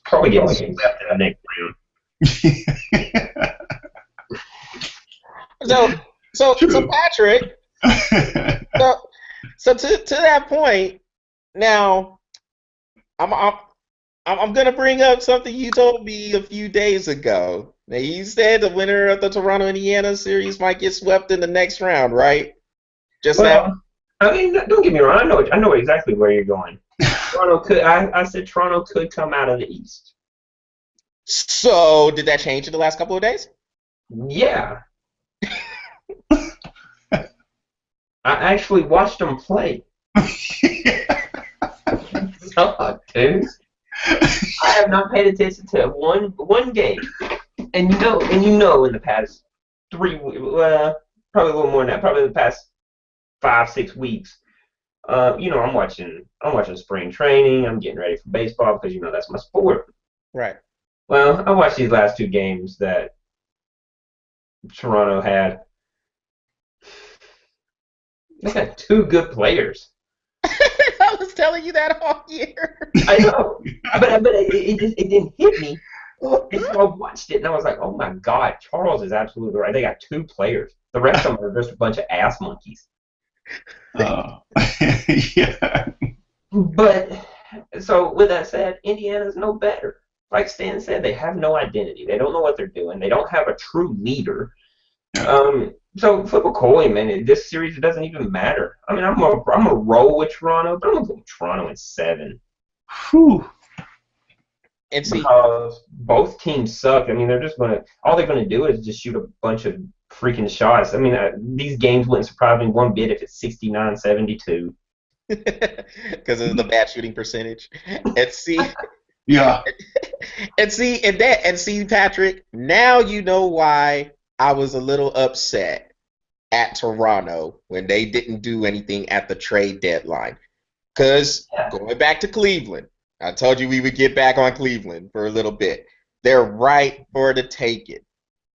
probably getting swept in the next round. So Patrick, so to that point, now I'm gonna bring up something you told me a few days ago. Now you said the winner of the Toronto Indiana series might get swept in the next round, right? I mean, don't get me wrong. I know exactly where you're going. Toronto could. I said Toronto could come out of the East. So did that change in the last couple of days? Yeah. I actually watched them play. Oh, dude. I have not paid attention to one game, and you know, in the past 3, probably a little more than that, probably the past 5-6 weeks. I'm watching spring training. I'm getting ready for baseball because that's my sport. Right. Well, I watched these last 2 games that Toronto had. They got 2 good players. I was telling you that all year. I know, but it didn't hit me. And so I watched it and I was like, oh my God, Charles is absolutely right. They got 2 players. The rest of them are just a bunch of ass monkeys. Yeah. But so with that said, Indiana's no better. Like Stan said, they have no identity. They don't know what they're doing. They don't have a true leader. Yeah. So flip a coin, man. This series doesn't even matter. I mean, I'm gonna roll with Toronto, but I'm gonna go with Toronto in 7. Whew. And see, Because both teams suck. I mean, all they're gonna do is just shoot a bunch of freaking shots. I mean, these games wouldn't surprise me one bit if it's 69-72. because of the bad shooting percentage. And see, Yeah. and see, Patrick. Now you know why I was a little upset at Toronto when they didn't do anything at the trade deadline. Because going back to Cleveland, I told you we would get back on Cleveland for a little bit. They're right for the taking.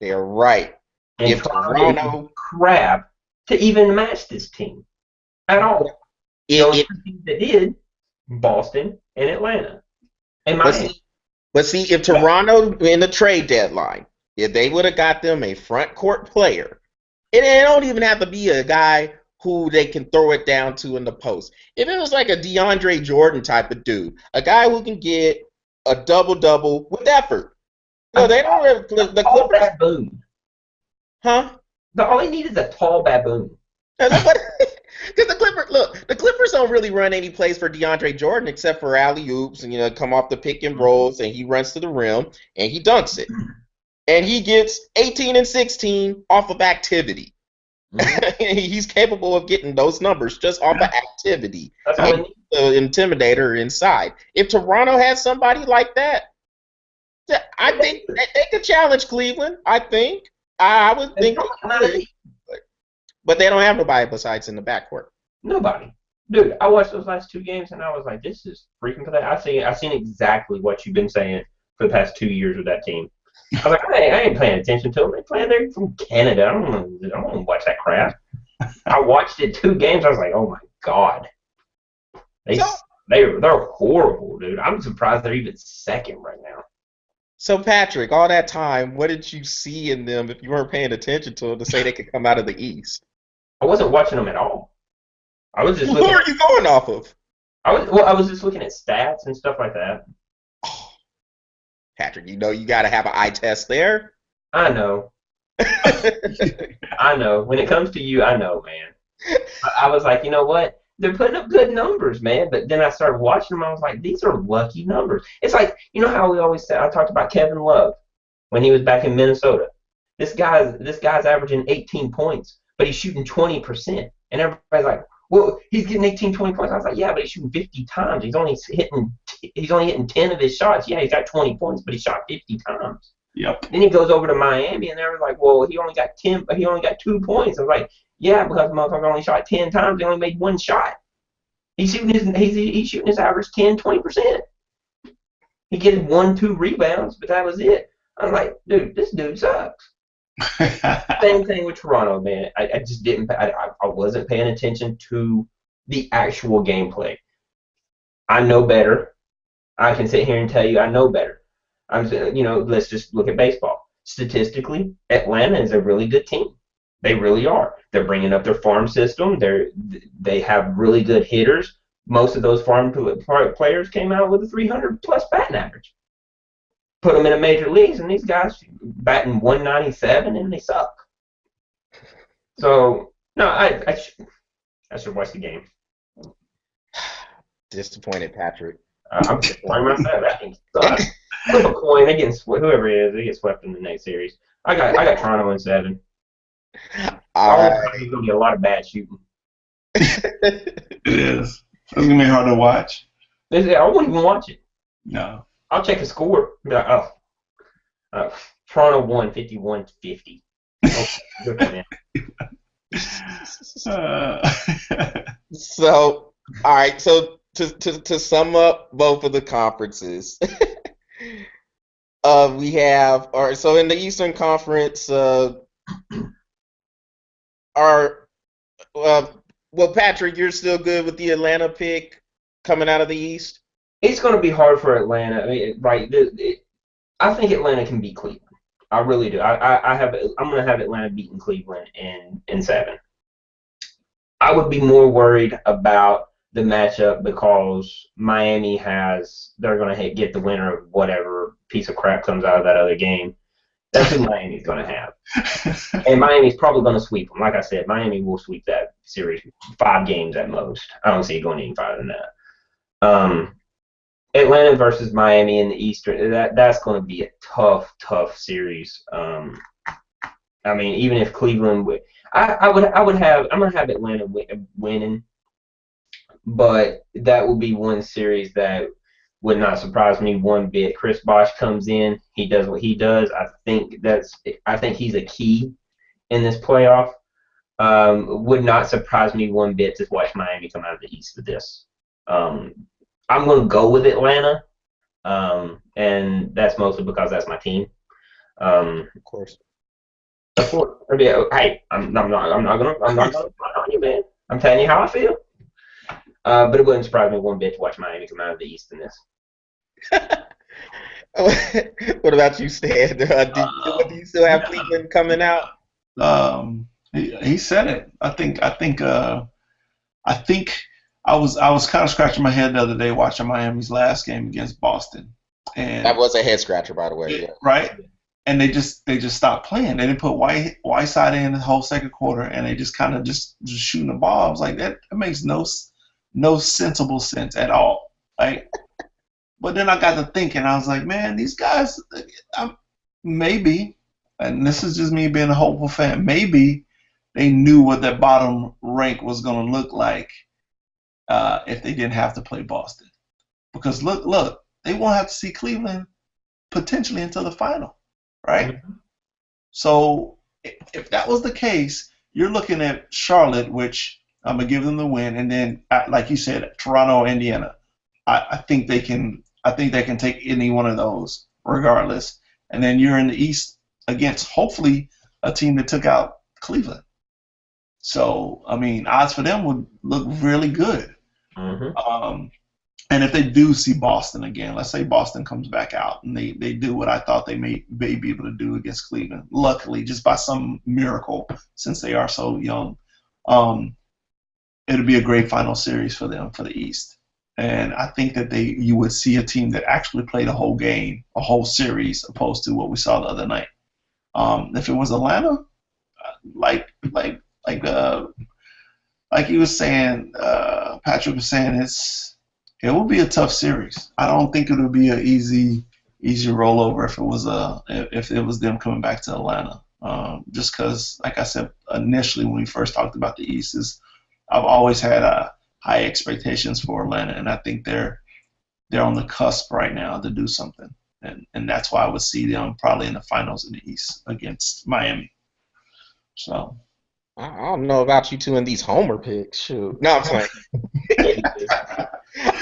They're right. And If Toronto crap to even match this team at all. The only 2 teams that did, Boston and Atlanta. And Miami. But see, if Toronto in the trade deadline, if they would have got them a front court player, and it don't even have to be a guy who they can throw it down to in the post. If it was like a DeAndre Jordan type of dude, a guy who can get a double-double with effort. No, they don't have the tall Clippers. baboon. Huh? All they need is a tall baboon. Because the Clippers don't really run any plays for DeAndre Jordan except for alley oops and come off the pick and rolls and he runs to the rim and he dunks it. And he gets 18 and 16 off of activity. Mm-hmm. He's capable of getting those numbers just off of activity. That's all the intimidator inside. If Toronto has somebody like that, I think they could challenge Cleveland. I think. I would think. But they don't have nobody besides in the backcourt. Nobody. Dude, I watched those last 2 games and I was like, this is freaking pathetic. I've seen exactly what you've been saying for the past 2 years with that team. I was like, I ain't paying attention to them. They're from Canada. I don't want to watch that crap. I watched it 2 games. I was like, oh my God. They're horrible, dude. I'm surprised they're even second right now. So, Patrick, all that time, what did you see in them if you weren't paying attention to them to say they could come out of the East? I wasn't watching them at all. I was just Who are you going off of? I was just looking at stats and stuff like that. Oh, Patrick, you got to have an eye test there. I know. I know. When it comes to you, I know, man. I was like, you know what? They're putting up good numbers, man. But then I started watching them. I was like, these are lucky numbers. It's like, how we always said. I talked about Kevin Love when he was back in Minnesota. This guy's averaging 18 points, but he's shooting 20%, and everybody's like, well, he's getting 18, 20 points. I was like, yeah, but he's shooting 50 times. He's only hitting 10 of his shots. Yeah, he's got 20 points, but he shot 50 times. Yep. Then he goes over to Miami, and they're like, well, he only got 2 points. I was like, yeah, because the motherfucker only shot 10 times. He only made 1 shot. He's shooting his average 10, 20%. He gets 1, 2 rebounds, but that was it. I'm like, dude, this dude sucks. Same thing with Toronto, man. I just didn't. I wasn't paying attention to the actual gameplay. I know better. I can sit here and tell you I know better. Let's just look at baseball. Statistically, Atlanta is a really good team. They really are. They're bringing up their farm system. They have really good hitters. Most of those farm players came out with a 300 plus batting average. Put them in a major leagues, and these guys batting 197, and they suck. So no, I should watch the game. Disappointed, Patrick. I'm disappointed myself. That thing sucks. Flip a coin, they get whoever it is, they get swept in the next series. I got Toronto in 7. All right. There's gonna be a lot of bad shooting. It is. It's gonna be hard to watch. I wouldn't even watch it. No. I'll check the score. Be like, Toronto won 51-50. Okay, good for them. So, all right. So to sum up both of the conferences, we have, or so in the Eastern Conference, well, Patrick, you're still good with the Atlanta pick coming out of the East? It's going to be hard for Atlanta. I mean, right? I think Atlanta can beat Cleveland. I really do. I'm going to have Atlanta beating Cleveland in 7. I would be more worried about the matchup because they're going to get the winner of whatever piece of crap comes out of that other game. That's who Miami's going to have. And Miami's probably going to sweep them. Like I said, Miami will sweep that series 5 games at most. I don't see it going any farther than that. Atlanta versus Miami in the Eastern, that's going to be a tough series. I mean, even if Cleveland would, I'm going to have Atlanta winning, but that will be one series that would not surprise me one bit. Chris Bosh comes in, he does what he does. I think he's a key in this playoff. Would not surprise me one bit to watch Miami come out of the East with this. I'm going to go with Atlanta, and that's mostly because that's my team. Of course. Hey, I'm not gonna on you, man. I'm telling you how I feel. But it wouldn't surprise me one bit to watch Miami come out of the East in this. What about you, Stan? Do you still have Cleveland coming out? He said it. I think I was kind of scratching my head the other day watching Miami's last game against Boston, and that was a head scratcher, by the way. Yeah. Right? And they just stopped playing. They didn't put Whiteside in the whole second quarter, and they just kind of just shooting the ball. I was like, that makes no sensible sense at all. Like, but then I got to thinking, I was like, man, these guys, maybe, and this is just me being a hopeful fan, maybe they knew what their bottom rank was going to look like if they didn't have to play Boston. Because look, they won't have to see Cleveland potentially until the final, right? Mm-hmm. So if that was the case, you're looking at Charlotte, which I'm going to give them the win, and then, like you said, Toronto, Indiana. I think they can take any one of those regardless. And then you're in the East against, hopefully, a team that took out Cleveland. So, I mean, odds for them would look really good. Mm-hmm. And if they do see Boston again, let's say Boston comes back out and they do what I thought they may be able to do against Cleveland, luckily, just by some miracle, since they are so young, it'll be a great final series for them for the East. And I think that you would see a team that actually played a whole game, a whole series, opposed to what we saw the other night. If it was Atlanta, like he was saying, Patrick was saying, it will be a tough series. I don't think it would be an easy rollover if it was them coming back to Atlanta. Just because, like I said initially when we first talked about the East, I've always had high expectations for Atlanta, and I think they're on the cusp right now to do something, and that's why I would see them probably in the finals in the East against Miami. So. I don't know about you two in these homer picks. Shoot. No, I'm playing.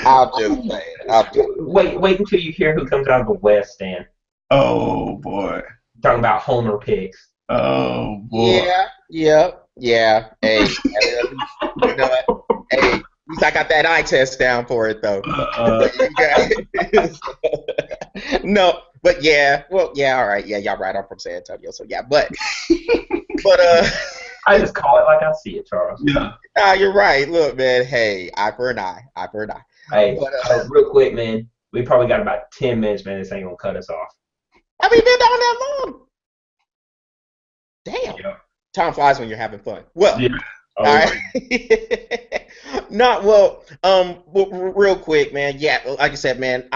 I'll just say it. Wait until you hear who comes out of the West, Stan. Oh boy. Talking about homer picks. Oh boy. Yeah. Hey, you know what? Hey, at least I got that eye test down for it though. You guys, no, but yeah, well, yeah, all right, yeah, y'all right. I'm from San Antonio, so yeah, but I just call it like I see it, Charles. Yeah. nah, you're right. Look, man, hey, eye for an eye, eye for an eye. Hey, But real quick, man. We probably got about 10 minutes, man. This ain't gonna cut us off. have we been down that long? Damn. Yeah. Time flies when you're having fun. Well, Yeah. all right. Not well. Real quick, man. Yeah, like I said, man.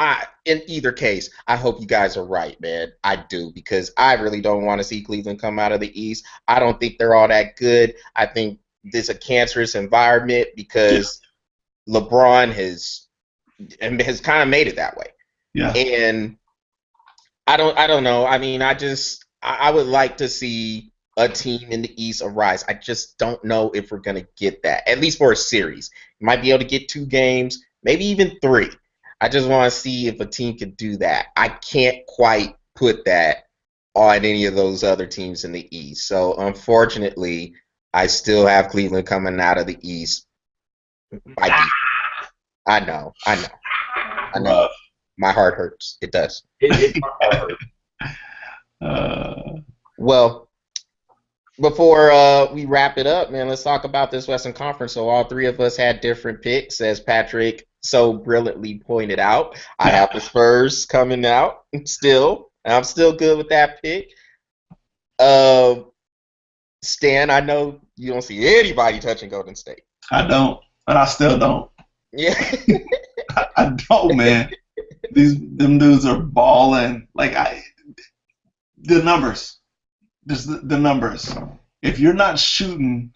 In either case, I hope you guys are right, man. I do because I really don't want to see Cleveland come out of the East. I don't think they're all that good. I think this is a cancerous environment because LeBron has kind of made it that way. Yeah. And I don't know. I mean, I would like to see a team in the East arise. I just don't know if we're gonna get that. At least for a series. You might be able to get 2 games, maybe even 3. I just want to see if a team could do that. I can't quite put that on any of those other teams in the East. So unfortunately, I still have Cleveland coming out of the East. I know. Rough. My heart hurts. It does. It's hard. Well, before we wrap it up, man, let's talk about this Western Conference. So all 3 of us had different picks, as Patrick so brilliantly pointed out. I have the Spurs coming out still, and I'm still good with that pick. Stan, I know you don't see anybody touching Golden State. I don't, but I still don't. Yeah. I don't, man. Them dudes are balling. Like the numbers, just the numbers. If you're not shooting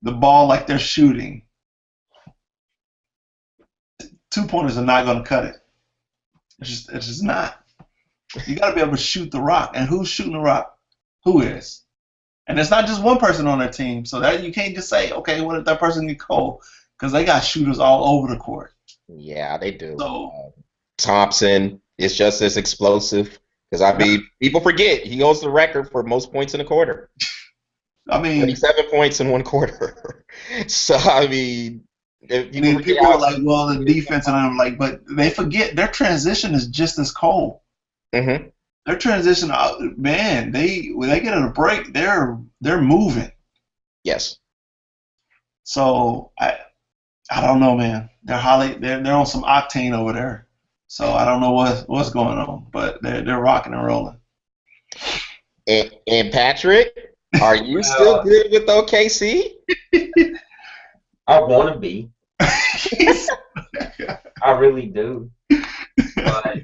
the ball like they're shooting, 2-pointers are not going to cut it. It's just not. You got to be able to shoot the rock, and who's shooting the rock? Who is? And it's not just one person on their team, so that you can't just say, okay, what if that person get cold? Because they got shooters all over the court. Yeah, they do. So Thompson is just as explosive. Because, I mean, people forget he holds the record for most points in a quarter. I mean, 37 points in 1 quarter. So, I mean, if people are like, well, the defense, and I'm like, but they forget their transition is just as cold. Mm-hmm. Their transition, man, when they get a break, they're moving. Yes. So I don't know, man. They're on some octane over there. So I don't know what's going on, but they're rocking and rolling. And Patrick, are you still good with OKC? I want to be. I really do. But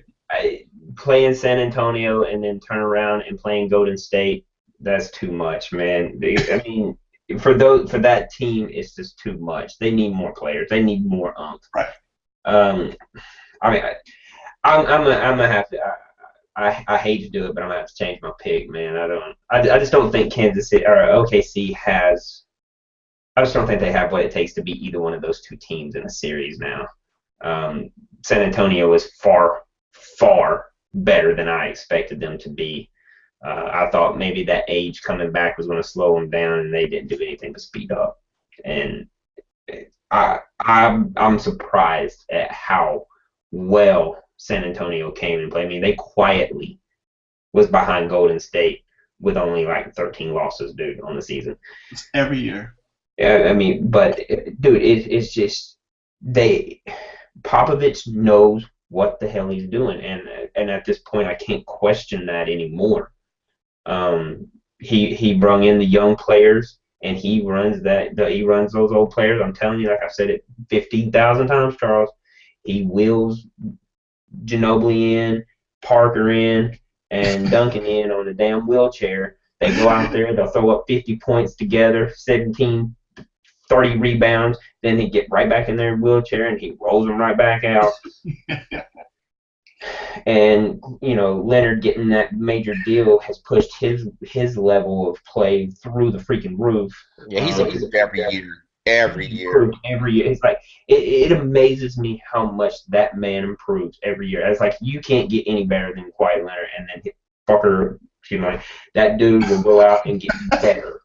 playing San Antonio and then turn around and playing Golden State, that's too much, man. I mean, for that team, it's just too much. They need more players. They need more umph. Right. I mean, I'm gonna have to. I hate to do it, but I'm gonna have to change my pick, man. I just don't think Kansas City or OKC has. I just don't think they have what it takes to beat either one of those 2 teams in a series now. San Antonio is far better than I expected them to be. I thought maybe that age coming back was going to slow them down, and they didn't do anything but speed up. And I'm surprised at how well San Antonio came and played. I mean, they quietly was behind Golden State with only like 13 losses, dude, on the season. It's every year. Yeah, I mean, but dude, it's just Popovich knows what the hell he's doing, and at this point, I can't question that anymore. He brung in the young players, and he runs those old players. I'm telling you, like I've said it 15,000 times, Charles. He wheels Ginobili in, Parker in, and Duncan in on a damn wheelchair. They go out there, they'll throw up 50 points together, 17, 30 rebounds, then he get right back in their wheelchair and he rolls them right back out. And, you know, Leonard getting that major deal has pushed his level of play through the freaking roof. Yeah, he's a every year. every He's year. improved every year. It's like it amazes me how much that man improves every year. It's like you can't get any better than Kawhi Leonard, and then fucker, that dude will go out and get better.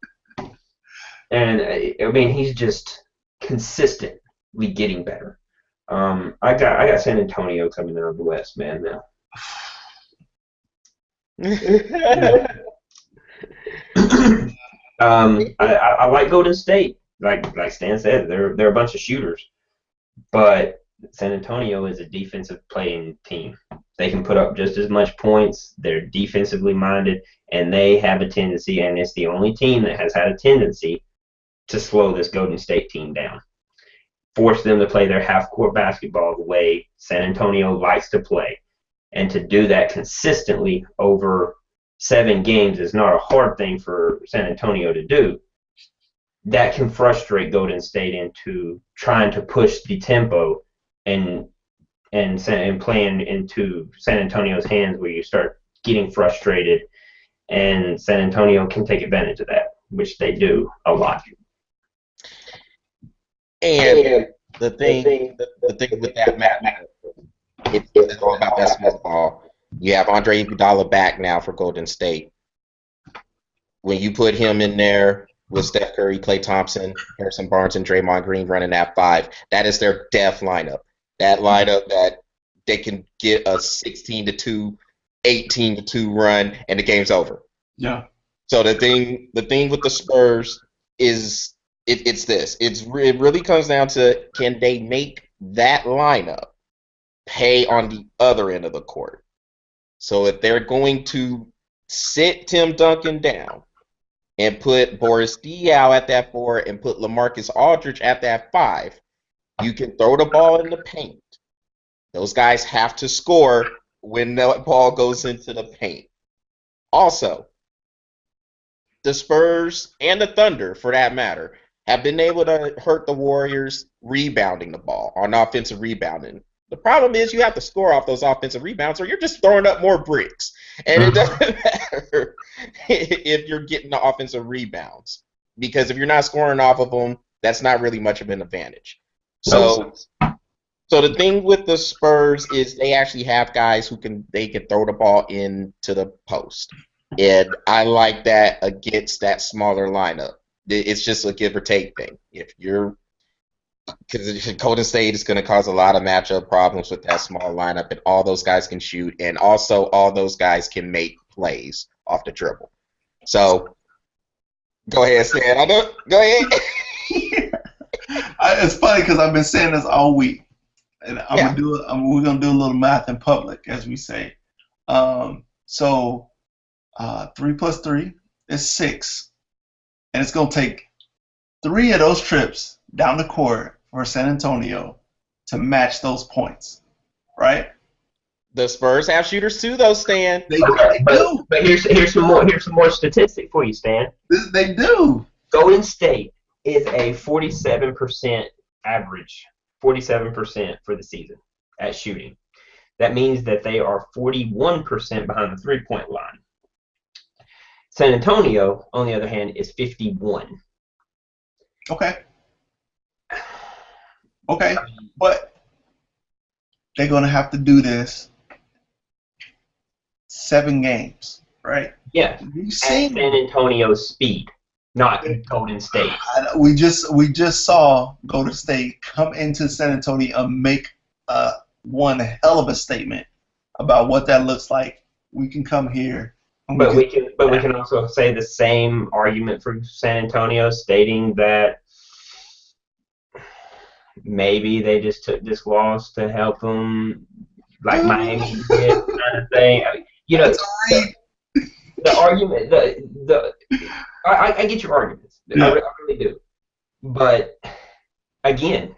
And I mean, he's just consistently getting better. I got San Antonio coming out of the West, man. Now. I like Golden State. Like Stan said, they're a bunch of shooters, but San Antonio is a defensive playing team. They can put up just as much points. They're defensively minded, and they have a tendency, and it's the only team that has had a tendency to slow this Golden State team down, force them to play their half-court basketball the way San Antonio likes to play, and to do that consistently over 7 games is not a hard thing for San Antonio to do. That can frustrate Golden State into trying to push the tempo and playing into San Antonio's hands, where you start getting frustrated, and San Antonio can take advantage of that, which they do a lot. And the thing with that matchup, it's all about basketball. You have Andre Iguodala back now for Golden State. When you put him in there with Steph Curry, Klay Thompson, Harrison Barnes, and Draymond Green running that 5, that is their death lineup. That lineup that they can get a 16-2, 18-2 run, and the game's over. Yeah. So the thing with the Spurs is it's this. It really comes down to, can they make that lineup pay on the other end of the court? So if they're going to sit Tim Duncan down and put Boris Diaw at that 4 and put LaMarcus Aldridge at that 5, you can throw the ball in the paint. Those guys have to score when the ball goes into the paint. Also, the Spurs and the Thunder, for that matter, have been able to hurt the Warriors rebounding the ball, on offensive rebounding. The problem is you have to score off those offensive rebounds, or you're just throwing up more bricks. And it doesn't matter if you're getting the offensive rebounds, because if you're not scoring off of them, that's not really much of an advantage. So the thing with the Spurs is they actually have guys who can throw the ball into the post. And I like that against that smaller lineup. It's just a give or take thing. Because Golden State is going to cause a lot of matchup problems with that small lineup, and all those guys can shoot, and also all those guys can make plays off the dribble. So, go ahead, Stan. Go ahead. It's funny because I've been saying this all week, and we're gonna do a little math in public, as we say. 3 + 3 is 6, and it's gonna take 3 of those trips down the court for San Antonio to match those points, right? The Spurs have shooters too, though, Stan. They do. But here's some more statistic for you, Stan. They do. Golden State is a 47% average, 47% for the season at shooting. That means that they are 41% behind the 3-point line. San Antonio, on the other hand, is 51. Okay, but they're going to have to do this 7 games, right? Yeah, We've at seen San Antonio's speed, not Golden State. we just saw Golden State come into San Antonio and make one hell of a statement about what that looks like. We can come here. But we can also say the same argument for San Antonio, stating that maybe they just took this loss to help them, like Miami did, kind of thing. The argument, I get your arguments. Yeah. I really do. But again,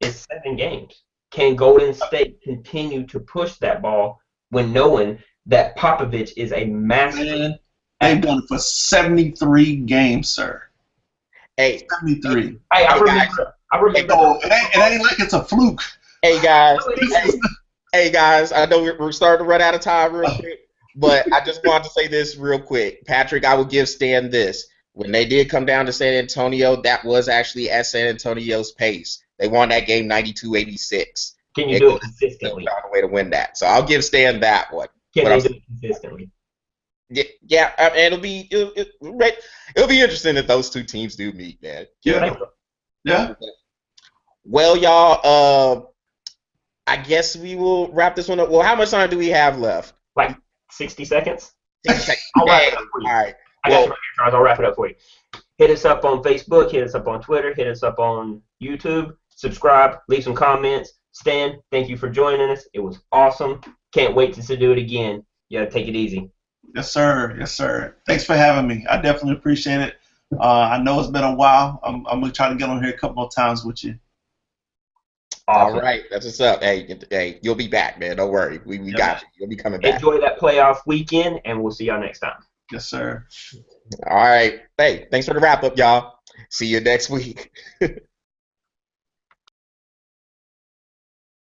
it's 7 games. Can Golden State continue to push that ball when knowing that Popovich is a master? Man, they've done it for 73 games, sir. Hey, 73. I remember. It ain't like it's a fluke. Hey guys, I know we're starting to run out of time real quick, but I just wanted to say this real quick. Patrick, I will give Stan this. when they did come down to San Antonio, that was actually at San Antonio's pace. They won that game 92-86. Can you They do it could still consistently? found a way to win that. So I'll give Stan that one. Can But they I'm do it consistently? yeah, it'll be interesting if those two teams do meet, man. Yeah. Yeah. Well, y'all, I guess we will wrap this one up. Well, how much time do we have left? Like 60 seconds? 60 seconds. I'll wrap it Dang. up for you. All right. I got Well, you right here, Charles. I'll wrap it up for you. Hit us up on Facebook. Hit us up on Twitter. Hit us up on YouTube. Subscribe. Leave some comments. Stan, thank you for joining us. It was awesome. Can't wait to do it again. You gotta take it easy. Yes, sir. Yes, sir. Thanks for having me. I definitely appreciate it. I know it's been a while. I'm gonna try to get on here a couple more times with you. Awesome. all right. That's what's up. Hey, you'll be back, man. Don't worry. We Yeah, got man. you. You'll be coming back. Enjoy that playoff weekend, and we'll see y'all next time. Yes, sir. All right. Hey, thanks for the wrap up, y'all. See you next week.